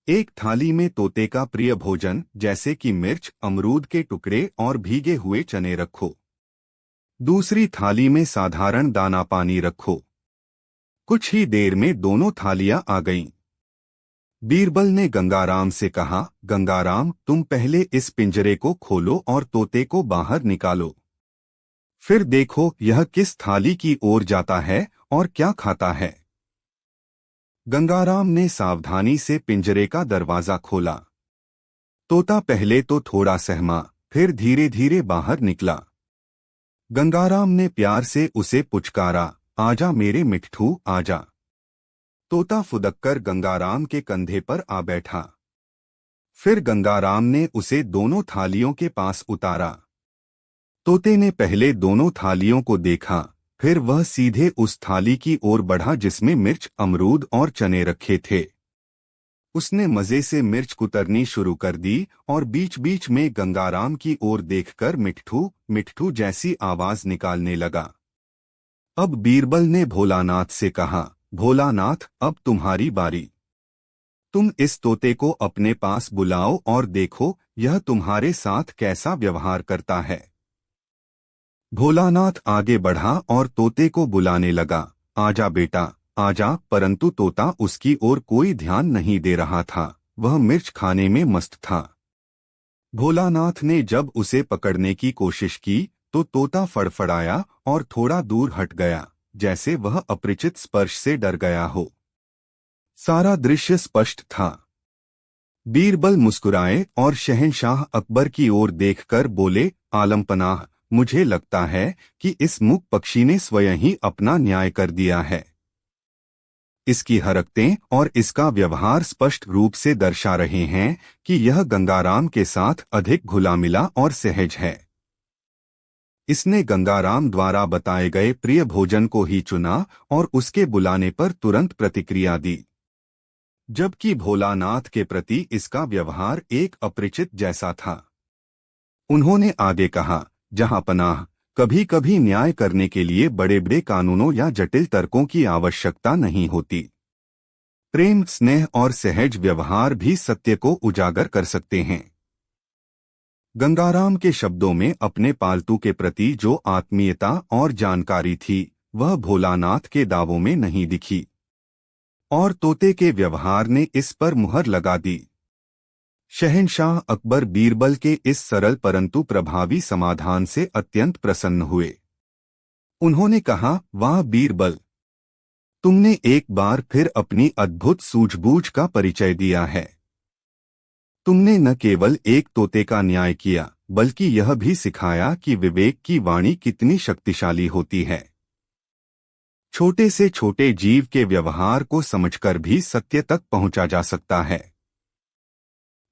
एक थाली में तोते का प्रिय भोजन जैसे कि मिर्च, अमरूद के टुकड़े और भीगे हुए चने रखो। दूसरी थाली में साधारण दाना पानी रखो। कुछ ही देर में दोनों थालियां आ गईं। बीरबल ने गंगाराम से कहा, गंगाराम, तुम पहले इस पिंजरे को खोलो और तोते को बाहर निकालो। फिर देखो यह किस थाली की ओर जाता है और क्या खाता है। गंगाराम ने सावधानी से पिंजरे का दरवाजा खोला। तोता पहले तो थोड़ा सहमा, फिर धीरे धीरे बाहर निकला। गंगाराम ने प्यार से उसे पुचकारा, आजा मेरे मिट्ठू, आजा। तोता फुदककर गंगाराम के कंधे पर आ बैठा। फिर गंगाराम ने उसे दोनों थालियों के पास उतारा। तोते ने पहले दोनों थालियों को देखा, फिर वह सीधे उस थाली की ओर बढ़ा जिसमें मिर्च, अमरूद और चने रखे थे। उसने मजे से मिर्च कुतरनी शुरू कर दी और बीच बीच में गंगाराम की ओर देखकर मिट्ठू, मिट्ठू जैसी आवाज निकालने लगा। अब बीरबल ने भोलानाथ से कहा, भोलानाथ, अब तुम्हारी बारी। तुम इस तोते को अपने पास बुलाओ और देखो यह तुम्हारे साथ कैसा व्यवहार करता है। भोलानाथ आगे बढ़ा और तोते को बुलाने लगा, आजा बेटा, आजा। परंतु तोता उसकी ओर कोई ध्यान नहीं दे रहा था, वह मिर्च खाने में मस्त था। भोलानाथ ने जब उसे पकड़ने की कोशिश की तो तोता फड़फड़ाया और थोड़ा दूर हट गया, जैसे वह अपरिचित स्पर्श से डर गया हो। सारा दृश्य स्पष्ट था। बीरबल मुस्कुराए और शहंशाह अकबर की ओर देखकर बोले, आलमपनाह, मुझे लगता है कि इस मूक पक्षी ने स्वयं ही अपना न्याय कर दिया है। इसकी हरकतें और इसका व्यवहार स्पष्ट रूप से दर्शा रहे हैं कि यह गंगाराम के साथ अधिक घुला मिला और सहज है। इसने गंगाराम द्वारा बताए गए प्रिय भोजन को ही चुना और उसके बुलाने पर तुरंत प्रतिक्रिया दी, जबकि भोलानाथ के प्रति इसका व्यवहार एक अपरिचित जैसा था। उन्होंने आगे कहा, जहां पनाह, कभी कभी न्याय करने के लिए बड़े बड़े कानूनों या जटिल तर्कों की आवश्यकता नहीं होती। प्रेम, स्नेह और सहज व्यवहार भी सत्य को उजागर कर सकते हैं। गंगाराम के शब्दों में अपने पालतू के प्रति जो आत्मीयता और जानकारी थी, वह भोलानाथ के दावों में नहीं दिखी, और तोते के व्यवहार ने इस पर मुहर लगा दी। शहंशाह अकबर बीरबल के इस सरल परंतु प्रभावी समाधान से अत्यंत प्रसन्न हुए। उन्होंने कहा, वाह बीरबल, तुमने एक बार फिर अपनी अद्भुत सूझबूझ का परिचय दिया है। तुमने न केवल एक तोते का न्याय किया, बल्कि यह भी सिखाया कि विवेक की वाणी कितनी शक्तिशाली होती है। छोटे से छोटे जीव के व्यवहार को समझकर भी सत्य तक पहुंचा जा सकता है।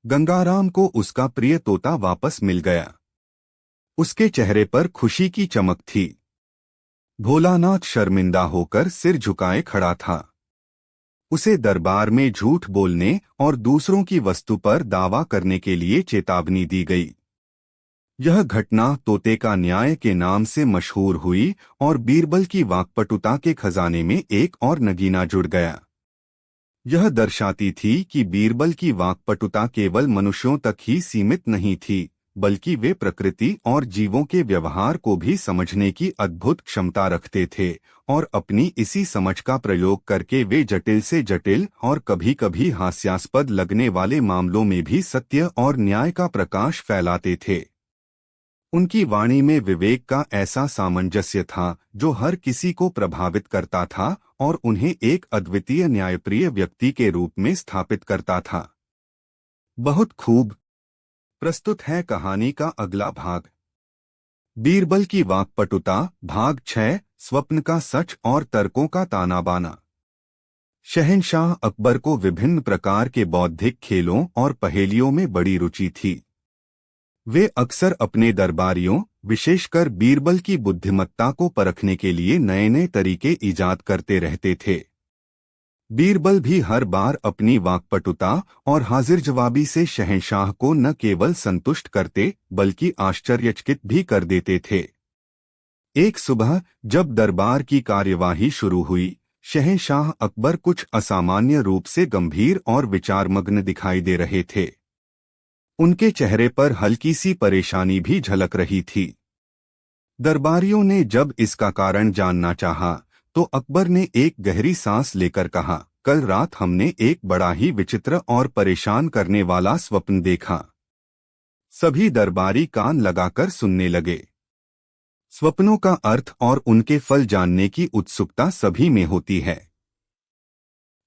गंगाराम को उसका प्रिय तोता वापस मिल गया। उसके चेहरे पर खुशी की चमक थी। भोलानाथ शर्मिंदा होकर सिर झुकाए खड़ा था। उसे दरबार में झूठ बोलने और दूसरों की वस्तु पर दावा करने के लिए चेतावनी दी गई। यह घटना तोते का न्याय के नाम से मशहूर हुई और बीरबल की वाक्पटुता के खजाने में एक और नगीना जुड़ गया। यह दर्शाती थी कि बीरबल की वाक्पटुता केवल मनुष्यों तक ही सीमित नहीं थी, बल्कि वे प्रकृति और जीवों के व्यवहार को भी समझने की अद्भुत क्षमता रखते थे, और अपनी इसी समझ का प्रयोग करके वे जटिल से जटिल और कभी कभी हास्यास्पद लगने वाले मामलों में भी सत्य और न्याय का प्रकाश फैलाते थे। उनकी वाणी में विवेक का ऐसा सामंजस्य था जो हर किसी को प्रभावित करता था और उन्हें एक अद्वितीय न्यायप्रिय व्यक्ति के रूप में स्थापित करता था। बहुत खूब। प्रस्तुत है कहानी का अगला भाग। बीरबल की वाक्पटुता, भाग 6, स्वप्न का सच और तर्कों का ताना बाना। शहंशाह अकबर को विभिन्न प्रकार के बौद्धिक खेलों और पहेलियों में बड़ी रुचि थी। वे अक्सर अपने दरबारियों, विशेषकर बीरबल की बुद्धिमत्ता को परखने के लिए नए नए तरीके ईजाद करते रहते थे। बीरबल भी हर बार अपनी वाक्पटुता और हाजिर जवाबी से शहंशाह को न केवल संतुष्ट करते बल्कि आश्चर्यचकित भी कर देते थे। एक सुबह जब दरबार की कार्यवाही शुरू हुई, शहंशाह अकबर कुछ असामान्य रूप से गंभीर और विचारमग्न दिखाई दे रहे थे। उनके चेहरे पर हल्की सी परेशानी भी झलक रही थी। दरबारियों ने जब इसका कारण जानना चाहा, तो अकबर ने एक गहरी सांस लेकर कहा, कल रात हमने एक बड़ा ही विचित्र और परेशान करने वाला स्वप्न देखा। सभी दरबारी कान लगाकर सुनने लगे। स्वप्नों का अर्थ और उनके फल जानने की उत्सुकता सभी में होती है।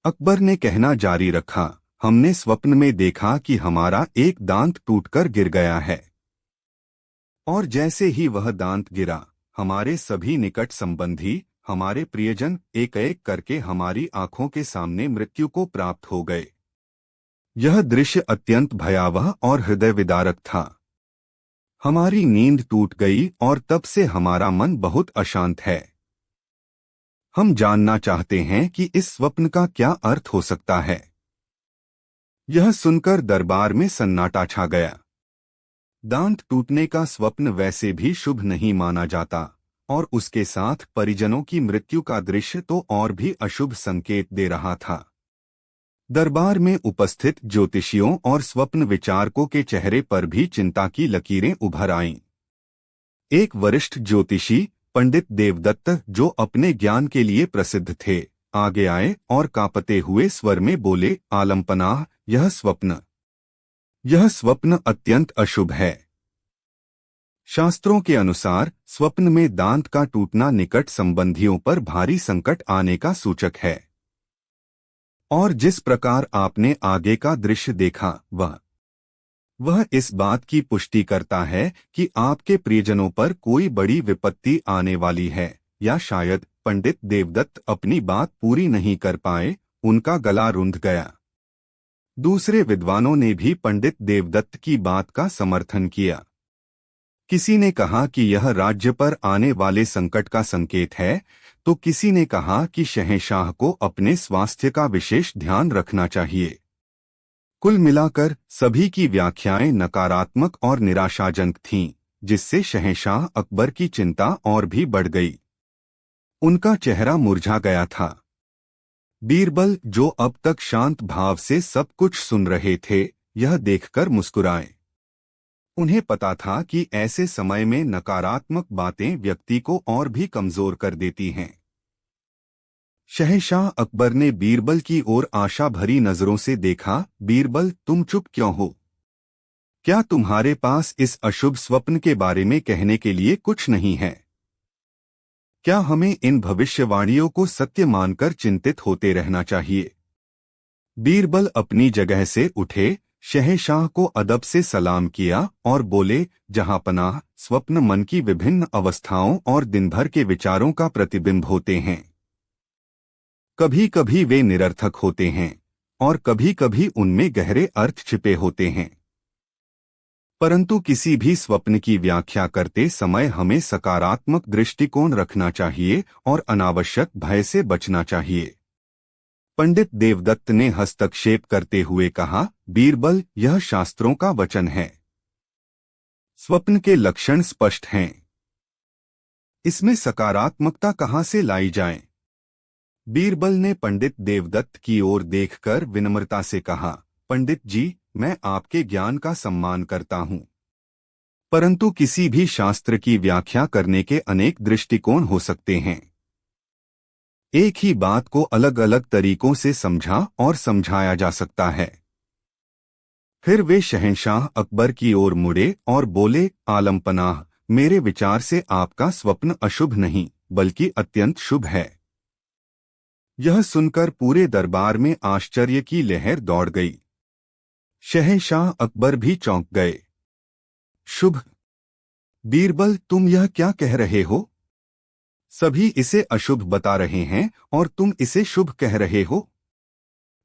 अकबर ने कहना जारी रखा, हमने स्वप्न में देखा कि हमारा एक दांत टूटकर गिर गया है, और जैसे ही वह दांत गिरा, हमारे सभी निकट संबंधी, हमारे प्रियजन एक एक करके हमारी आंखों के सामने मृत्यु को प्राप्त हो गए। यह दृश्य अत्यंत भयावह और हृदय विदारक था। हमारी नींद टूट गई और तब से हमारा मन बहुत अशांत है। हम जानना चाहते हैं कि इस स्वप्न का क्या अर्थ हो सकता है। यह सुनकर दरबार में सन्नाटा छा गया। दांत टूटने का स्वप्न वैसे भी शुभ नहीं माना जाता, और उसके साथ परिजनों की मृत्यु का दृश्य तो और भी अशुभ संकेत दे रहा था। दरबार में उपस्थित ज्योतिषियों और स्वप्न विचारकों के चेहरे पर भी चिंता की लकीरें उभर आईं। एक वरिष्ठ ज्योतिषी, पंडित देवदत्त, जो अपने ज्ञान के लिए प्रसिद्ध थे, आगे आए और कांपते हुए स्वर में बोले, आलमपनाह, यह स्वप्न अत्यंत अशुभ है। शास्त्रों के अनुसार स्वप्न में दांत का टूटना निकट संबंधियों पर भारी संकट आने का सूचक है, और जिस प्रकार आपने आगे का दृश्य देखा, वह वह इस बात की पुष्टि करता है कि आपके प्रियजनों पर कोई बड़ी विपत्ति आने वाली है, या शायद पंडित देवदत्त अपनी बात पूरी नहीं कर पाए, उनका गला रुंध गया। दूसरे विद्वानों ने भी पंडित देवदत्त की बात का समर्थन किया। किसी ने कहा कि यह राज्य पर आने वाले संकट का संकेत है, तो किसी ने कहा कि शहंशाह को अपने स्वास्थ्य का विशेष ध्यान रखना चाहिए। कुल मिलाकर सभी की व्याख्याएं नकारात्मक और निराशाजनक थीं, जिससे शहंशाह अकबर की चिंता और भी बढ़ गई। उनका चेहरा मुरझा गया था। बीरबल, जो अब तक शांत भाव से सब कुछ सुन रहे थे, यह देखकर मुस्कुराए। उन्हें पता था कि ऐसे समय में नकारात्मक बातें व्यक्ति को और भी कमजोर कर देती हैं। शहंशाह अकबर ने बीरबल की ओर आशा भरी नजरों से देखा। बीरबल, तुम चुप क्यों हो? क्या तुम्हारे पास इस अशुभ स्वप्न के बारे में कहने के लिए कुछ नहीं है? क्या हमें इन भविष्यवाणियों को सत्य मानकर चिंतित होते रहना चाहिए? बीरबल अपनी जगह से उठे, शहंशाह को अदब से सलाम किया और बोले, जहांपनाह, स्वप्न मन की विभिन्न अवस्थाओं और दिन भर के विचारों का प्रतिबिंब होते हैं। कभी कभी वे निरर्थक होते हैं और कभी कभी उनमें गहरे अर्थ छिपे होते हैं। परंतु किसी भी स्वप्न की व्याख्या करते समय हमें सकारात्मक दृष्टिकोण रखना चाहिए और अनावश्यक भय से बचना चाहिए। पंडित देवदत्त ने हस्तक्षेप करते हुए कहा, बीरबल, यह शास्त्रों का वचन है। स्वप्न के लक्षण स्पष्ट हैं। इसमें सकारात्मकता कहाँ से लाई जाए? बीरबल ने पंडित देवदत्त की ओर देखकर विनम्रता से कहा, पंडित जी, मैं आपके ज्ञान का सम्मान करता हूँ, परंतु किसी भी शास्त्र की व्याख्या करने के अनेक दृष्टिकोण हो सकते हैं। एक ही बात को अलग अलग तरीकों से समझा और समझाया जा सकता है। फिर वे शहंशाह अकबर की ओर मुड़े और बोले, आलमपनाह, मेरे विचार से आपका स्वप्न अशुभ नहीं बल्कि अत्यंत शुभ है। यह सुनकर पूरे दरबार में आश्चर्य की लहर दौड़ गई। शहंशाह अकबर भी चौंक गए। शुभ? बीरबल, तुम यह क्या कह रहे हो? सभी इसे अशुभ बता रहे हैं और तुम इसे शुभ कह रहे हो?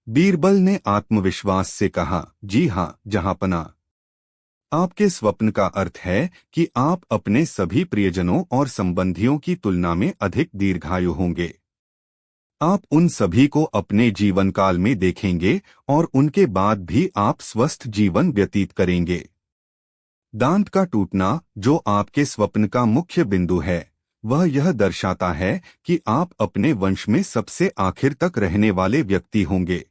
बीरबल ने आत्मविश्वास से कहा, जी हाँ जहांपनाह, आपके स्वप्न का अर्थ है कि आप अपने सभी प्रियजनों और संबंधियों की तुलना में अधिक दीर्घायु होंगे। आप उन सभी को अपने जीवन काल में देखेंगे और उनके बाद भी आप स्वस्थ जीवन व्यतीत करेंगे। दांत का टूटना, जो आपके स्वप्न का मुख्य बिंदु है, वह यह दर्शाता है कि आप अपने वंश में सबसे आखिर तक रहने वाले व्यक्ति होंगे।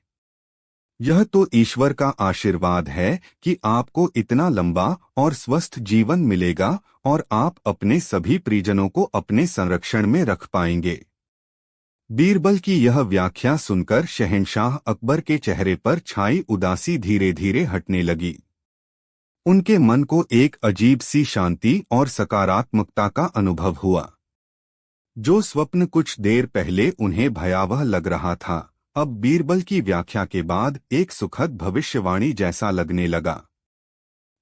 यह तो ईश्वर का आशीर्वाद है कि आपको इतना लंबा और स्वस्थ जीवन मिलेगा और आप अपने सभी परिजनों को अपने संरक्षण में रख पाएंगे। बीरबल की यह व्याख्या सुनकर शहंशाह अकबर के चेहरे पर छाई उदासी धीरे धीरे हटने लगी। उनके मन को एक अजीब सी शांति और सकारात्मकता का अनुभव हुआ। जो स्वप्न कुछ देर पहले उन्हें भयावह लग रहा था, अब बीरबल की व्याख्या के बाद एक सुखद भविष्यवाणी जैसा लगने लगा।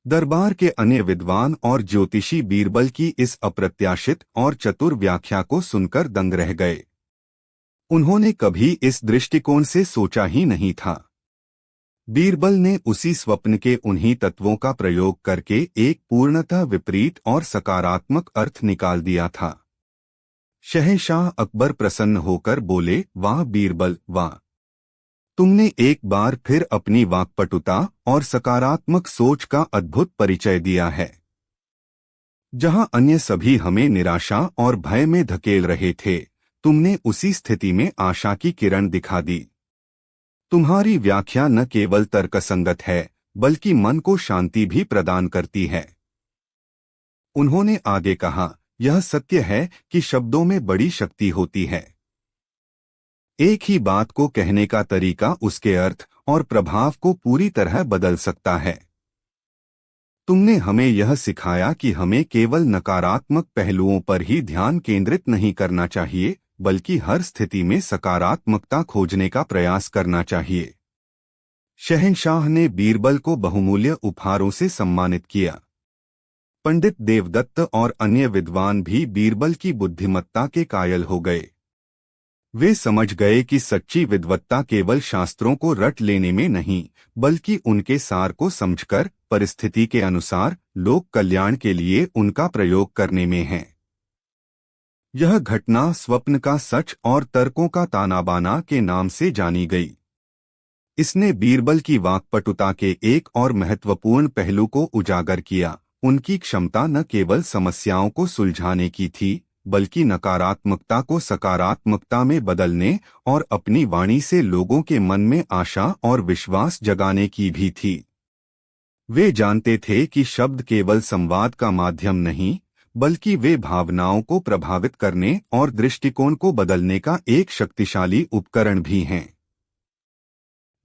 दरबार के अन्य विद्वान और ज्योतिषी बीरबल की इस अप्रत्याशित और चतुर व्याख्या को सुनकर दंग रह गए। उन्होंने कभी इस दृष्टिकोण से सोचा ही नहीं था। बीरबल ने उसी स्वप्न के उन्हीं तत्वों का प्रयोग करके एक पूर्णतः विपरीत और सकारात्मक अर्थ निकाल दिया था। शहंशाह अकबर प्रसन्न होकर बोले, वाह बीरबल, वाह! तुमने एक बार फिर अपनी वाक्पटुता और सकारात्मक सोच का अद्भुत परिचय दिया है। जहां अन्य सभी हमें निराशा और भय में धकेल रहे थे, तुमने उसी स्थिति में आशा की किरण दिखा दी। तुम्हारी व्याख्या न केवल तर्कसंगत है, बल्कि मन को शांति भी प्रदान करती है। उन्होंने आगे कहा, यह सत्य है कि शब्दों में बड़ी शक्ति होती है। एक ही बात को कहने का तरीका उसके अर्थ और प्रभाव को पूरी तरह बदल सकता है। तुमने हमें यह सिखाया कि हमें केवल नकारात्मक पहलुओं पर ही ध्यान केंद्रित नहीं करना चाहिए, बल्कि हर स्थिति में सकारात्मकता खोजने का प्रयास करना चाहिए। शहंशाह ने बीरबल को बहुमूल्य उपहारों से सम्मानित किया। पंडित देवदत्त और अन्य विद्वान भी बीरबल की बुद्धिमत्ता के कायल हो गए। वे समझ गए कि सच्ची विद्वत्ता केवल शास्त्रों को रट लेने में नहीं, बल्कि उनके सार को समझकर परिस्थिति के अनुसार लोक कल्याण के लिए उनका प्रयोग करने में है। यह घटना स्वप्न का सच और तर्कों का तानाबाना के नाम से जानी गई। इसने बीरबल की वाक्पटुता के एक और महत्वपूर्ण पहलू को उजागर किया। उनकी क्षमता न केवल समस्याओं को सुलझाने की थी, बल्कि नकारात्मकता को सकारात्मकता में बदलने और अपनी वाणी से लोगों के मन में आशा और विश्वास जगाने की भी थी। वे जानते थे कि शब्द केवल संवाद का माध्यम नहीं, बल्कि वे भावनाओं को प्रभावित करने और दृष्टिकोण को बदलने का एक शक्तिशाली उपकरण भी हैं।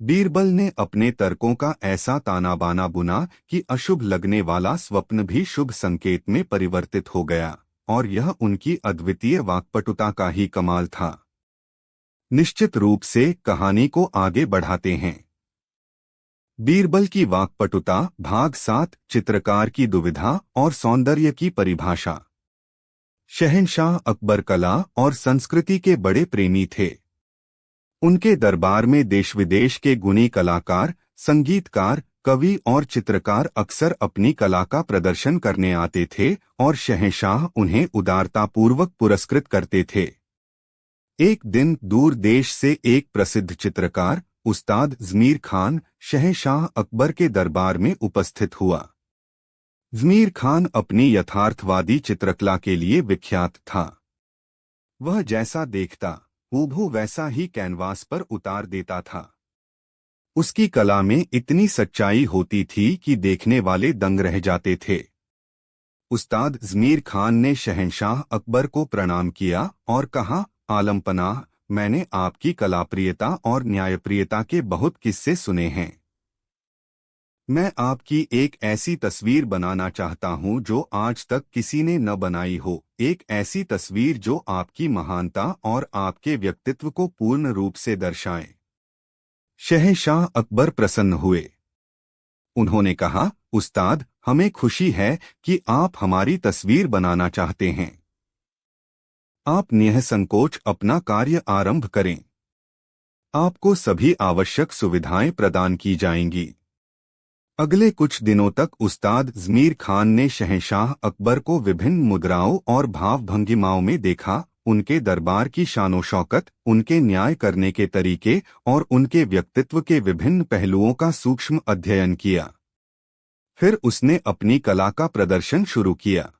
बीरबल ने अपने तर्कों का ऐसा तानाबाना बुना कि अशुभ लगने वाला स्वप्न भी शुभ संकेत में परिवर्तित हो गया, और यह उनकी अद्वितीय वाक्पटुता का ही कमाल था। निश्चित रूप से कहानी को आगे बढ़ाते हैं। बीरबल की वाक्पटुता, भाग 7, चित्रकार की दुविधा और सौंदर्य की परिभाषा। शहंशाह अकबर कला और संस्कृति के बड़े प्रेमी थे। उनके दरबार में देश विदेश के गुणी कलाकार, संगीतकार, कवि और चित्रकार अक्सर अपनी कला का प्रदर्शन करने आते थे और शहंशाह उन्हें उदारतापूर्वक पुरस्कृत करते थे। एक दिन दूर देश से एक प्रसिद्ध चित्रकार, उस्ताद ज़मीर खान, शहंशाह अकबर के दरबार में उपस्थित हुआ। ज़मीर खान अपनी यथार्थवादी चित्रकला के लिए विख्यात था। वह जैसा देखता हूबहू वैसा ही कैनवास पर उतार देता था। उसकी कला में इतनी सच्चाई होती थी कि देखने वाले दंग रह जाते थे। उस्ताद ज़मीर खान ने शहंशाह अकबर को प्रणाम किया और कहा, आलमपनाह, मैंने आपकी कलाप्रियता और न्यायप्रियता के बहुत किस्से सुने हैं। मैं आपकी एक ऐसी तस्वीर बनाना चाहता हूं जो आज तक किसी ने न बनाई हो, एक ऐसी तस्वीर जो आपकी महानता और आपके व्यक्तित्व को पूर्ण रूप से दर्शाए। शहंशाह अकबर प्रसन्न हुए। उन्होंने कहा, उस्ताद, हमें खुशी है कि आप हमारी तस्वीर बनाना चाहते हैं। आप निःसंकोच अपना कार्य आरंभ करें। आपको सभी आवश्यक सुविधाएं प्रदान की जाएंगी। अगले कुछ दिनों तक उस्ताद ज़मीर खान ने शहंशाह अकबर को विभिन्न मुद्राओं और भाव भंगिमाओं में देखा। उनके दरबार की शानो शौकत, उनके न्याय करने के तरीके और उनके व्यक्तित्व के विभिन्न पहलुओं का सूक्ष्म अध्ययन किया। फिर उसने अपनी कला का प्रदर्शन शुरू किया।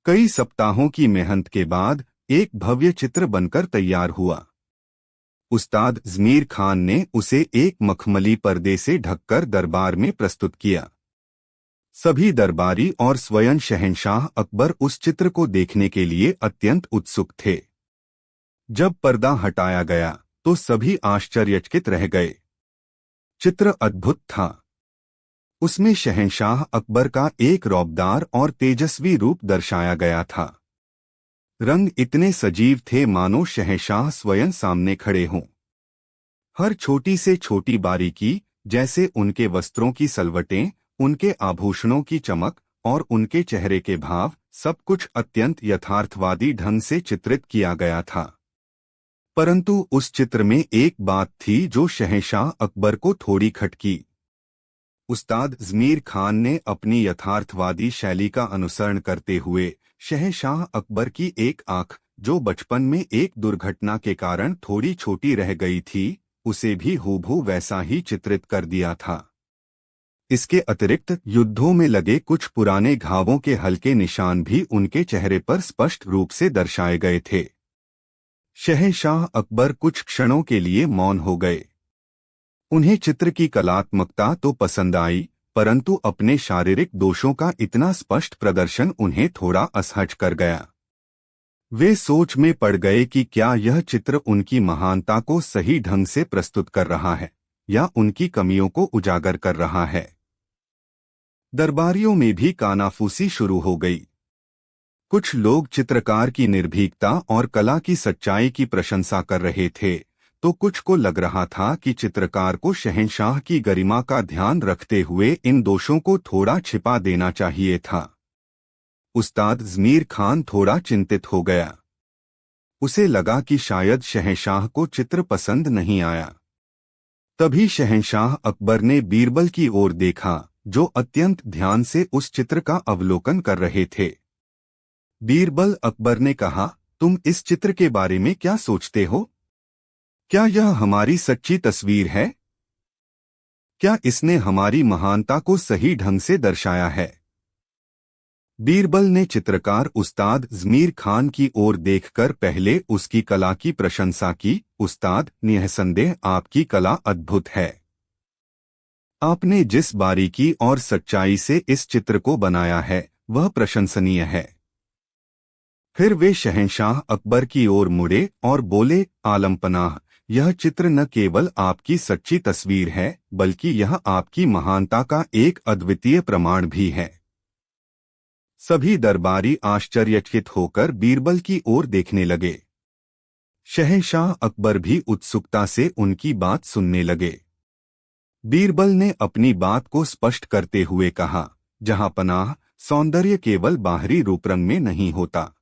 कई सप्ताहों की मेहनत के बाद एक भव्य चित्र बनकर तैयार हुआ। उस्ताद ज़मीर खान ने उसे एक मखमली पर्दे से ढककर दरबार में प्रस्तुत किया। सभी दरबारी और स्वयं शहंशाह अकबर उस चित्र को देखने के लिए अत्यंत उत्सुक थे। जब पर्दा हटाया गया तो सभी आश्चर्यचकित रह गए। चित्र अद्भुत था। उसमें शहंशाह अकबर का एक रौबदार और तेजस्वी रूप दर्शाया गया था। रंग इतने सजीव थे मानो शहंशाह स्वयं सामने खड़े हों। हर छोटी से छोटी बारीकी, जैसे उनके वस्त्रों की सलवटें, उनके आभूषणों की चमक और उनके चेहरे के भाव, सब कुछ अत्यंत यथार्थवादी ढंग से चित्रित किया गया था। परंतु उस चित्र में एक बात थी जो शहंशाह अकबर को थोड़ी खटकी। उस्ताद ज़मीर खान ने अपनी यथार्थवादी शैली का अनुसरण करते हुए शहंशाह अकबर की एक आंख, जो बचपन में एक दुर्घटना के कारण थोड़ी छोटी रह गई थी, उसे भी हूबहू वैसा ही चित्रित कर दिया था। इसके अतिरिक्त युद्धों में लगे कुछ पुराने घावों के हल्के निशान भी उनके चेहरे पर स्पष्ट रूप से दर्शाए गए थे। शहंशाह अकबर कुछ क्षणों के लिए मौन हो गए। उन्हें चित्र की कलात्मकता तो पसंद आई, परंतु अपने शारीरिक दोषों का इतना स्पष्ट प्रदर्शन उन्हें थोड़ा असहज कर गया। वे सोच में पड़ गए कि क्या यह चित्र उनकी महानता को सही ढंग से प्रस्तुत कर रहा है या उनकी कमियों को उजागर कर रहा है। दरबारियों में भी कानाफूसी शुरू हो गई। कुछ लोग चित्रकार की निर्भीकता और कला की सच्चाई की प्रशंसा कर रहे थे, तो कुछ को लग रहा था कि चित्रकार को शहंशाह की गरिमा का ध्यान रखते हुए इन दोषों को थोड़ा छिपा देना चाहिए था। उस्ताद ज़मीर खान थोड़ा चिंतित हो गया। उसे लगा कि शायद शहंशाह को चित्र पसंद नहीं आया। तभी शहंशाह अकबर ने बीरबल की ओर देखा, जो अत्यंत ध्यान से उस चित्र का अवलोकन कर रहे थे। बीरबल, अकबर ने कहा, तुम इस चित्र के बारे में क्या सोचते हो? क्या यह हमारी सच्ची तस्वीर है? क्या इसने हमारी महानता को सही ढंग से दर्शाया है? बीरबल ने चित्रकार उस्ताद ज़मीर खान की ओर देखकर पहले उसकी कला की प्रशंसा की। उस्ताद, निःसंदेह आपकी कला अद्भुत है। आपने जिस बारीकी और सच्चाई से इस चित्र को बनाया है वह प्रशंसनीय है। फिर वे शहंशाह अकबर की ओर मुड़े और बोले, आलमपनाह, यह चित्र न केवल आपकी सच्ची तस्वीर है बल्कि यह आपकी महानता का एक अद्वितीय प्रमाण भी है। सभी दरबारी आश्चर्यचकित होकर बीरबल की ओर देखने लगे। शहंशाह अकबर भी उत्सुकता से उनकी बात सुनने लगे। बीरबल ने अपनी बात को स्पष्ट करते हुए कहा, जहां पनाह, सौंदर्य केवल बाहरी रूपरंग में नहीं होता।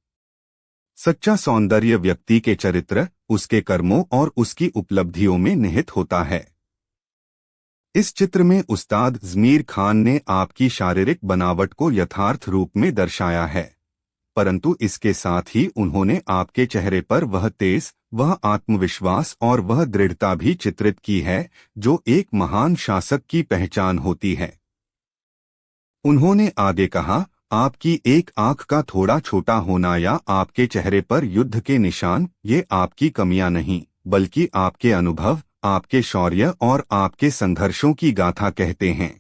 सच्चा सौंदर्य व्यक्ति के चरित्र, उसके कर्मों और उसकी उपलब्धियों में निहित होता है। इस चित्र में उस्ताद ज़मीर खान ने आपकी शारीरिक बनावट को यथार्थ रूप में दर्शाया है, परंतु इसके साथ ही उन्होंने आपके चेहरे पर वह तेज, वह आत्मविश्वास और वह दृढ़ता भी चित्रित की है जो एक महान शासक की पहचान होती है। उन्होंने आगे कहा, आपकी एक आंख का थोड़ा छोटा होना या आपके चेहरे पर युद्ध के निशान, ये आपकी कमियां नहीं बल्कि आपके अनुभव, आपके शौर्य और आपके संघर्षों की गाथा कहते हैं।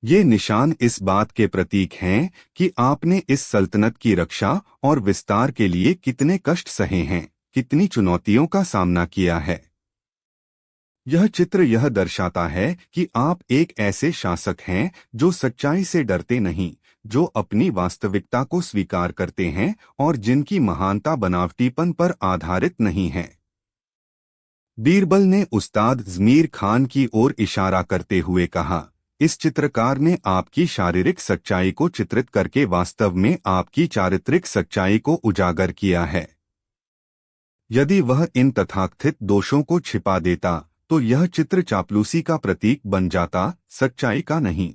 ये निशान इस बात के प्रतीक हैं कि आपने इस सल्तनत की रक्षा और विस्तार के लिए कितने कष्ट सहे हैं, कितनी चुनौतियों का सामना किया है। यह चित्र यह दर्शाता है कि आप एक ऐसे शासक हैं जो सच्चाई से डरते नहीं, जो अपनी वास्तविकता को स्वीकार करते हैं और जिनकी महानता बनावटीपन पर आधारित नहीं है। बीरबल ने उस्ताद ज़मीर खान की ओर इशारा करते हुए कहा, इस चित्रकार ने आपकी शारीरिक सच्चाई को चित्रित करके वास्तव में आपकी चारित्रिक सच्चाई को उजागर किया है। यदि वह इन तथाकथित दोषों को छिपा देता तो यह चित्र चापलूसी का प्रतीक बन जाता, सच्चाई का नहीं।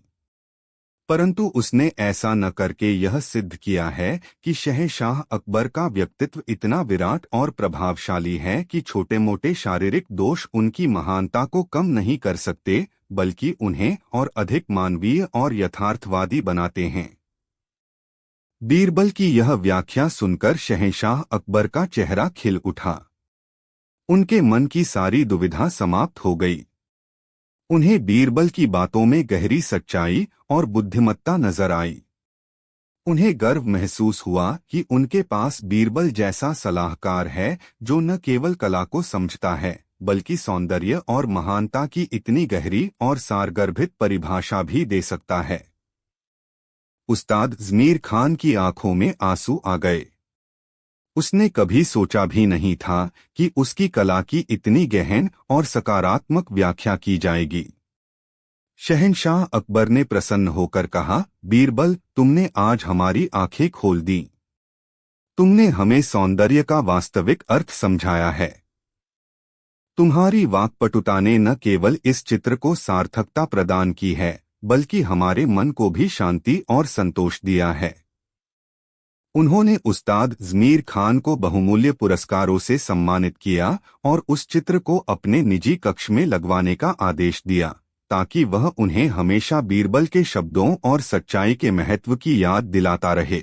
परंतु उसने ऐसा न करके यह सिद्ध किया है कि शहंशाह अकबर का व्यक्तित्व इतना विराट और प्रभावशाली है कि छोटे मोटे शारीरिक दोष उनकी महानता को कम नहीं कर सकते बल्कि उन्हें और अधिक मानवीय और यथार्थवादी बनाते हैं। बीरबल की यह व्याख्या सुनकर शहंशाह अकबर का चेहरा खिल उठा। उनके मन की सारी दुविधा समाप्त हो गई। उन्हें बीरबल की बातों में गहरी सच्चाई और बुद्धिमत्ता नजर आई। उन्हें गर्व महसूस हुआ कि उनके पास बीरबल जैसा सलाहकार है जो न केवल कला को समझता है बल्कि सौंदर्य और महानता की इतनी गहरी और सारगर्भित परिभाषा भी दे सकता है। उस्ताद ज़मीर खान की आंखों में आंसू आ गए। उसने कभी सोचा भी नहीं था कि उसकी कला की इतनी गहन और सकारात्मक व्याख्या की जाएगी। शहंशाह अकबर ने प्रसन्न होकर कहा, बीरबल, तुमने आज हमारी आंखें खोल दी। तुमने हमें सौंदर्य का वास्तविक अर्थ समझाया है। तुम्हारी वाक्पटुता ने न केवल इस चित्र को सार्थकता प्रदान की है बल्कि हमारे मन को भी शांति और संतोष दिया है। उन्होंने उस्ताद ज़मीर खान को बहुमूल्य पुरस्कारों से सम्मानित किया और उस चित्र को अपने निजी कक्ष में लगवाने का आदेश दिया ताकि वह उन्हें हमेशा बीरबल के शब्दों और सच्चाई के महत्व की याद दिलाता रहे।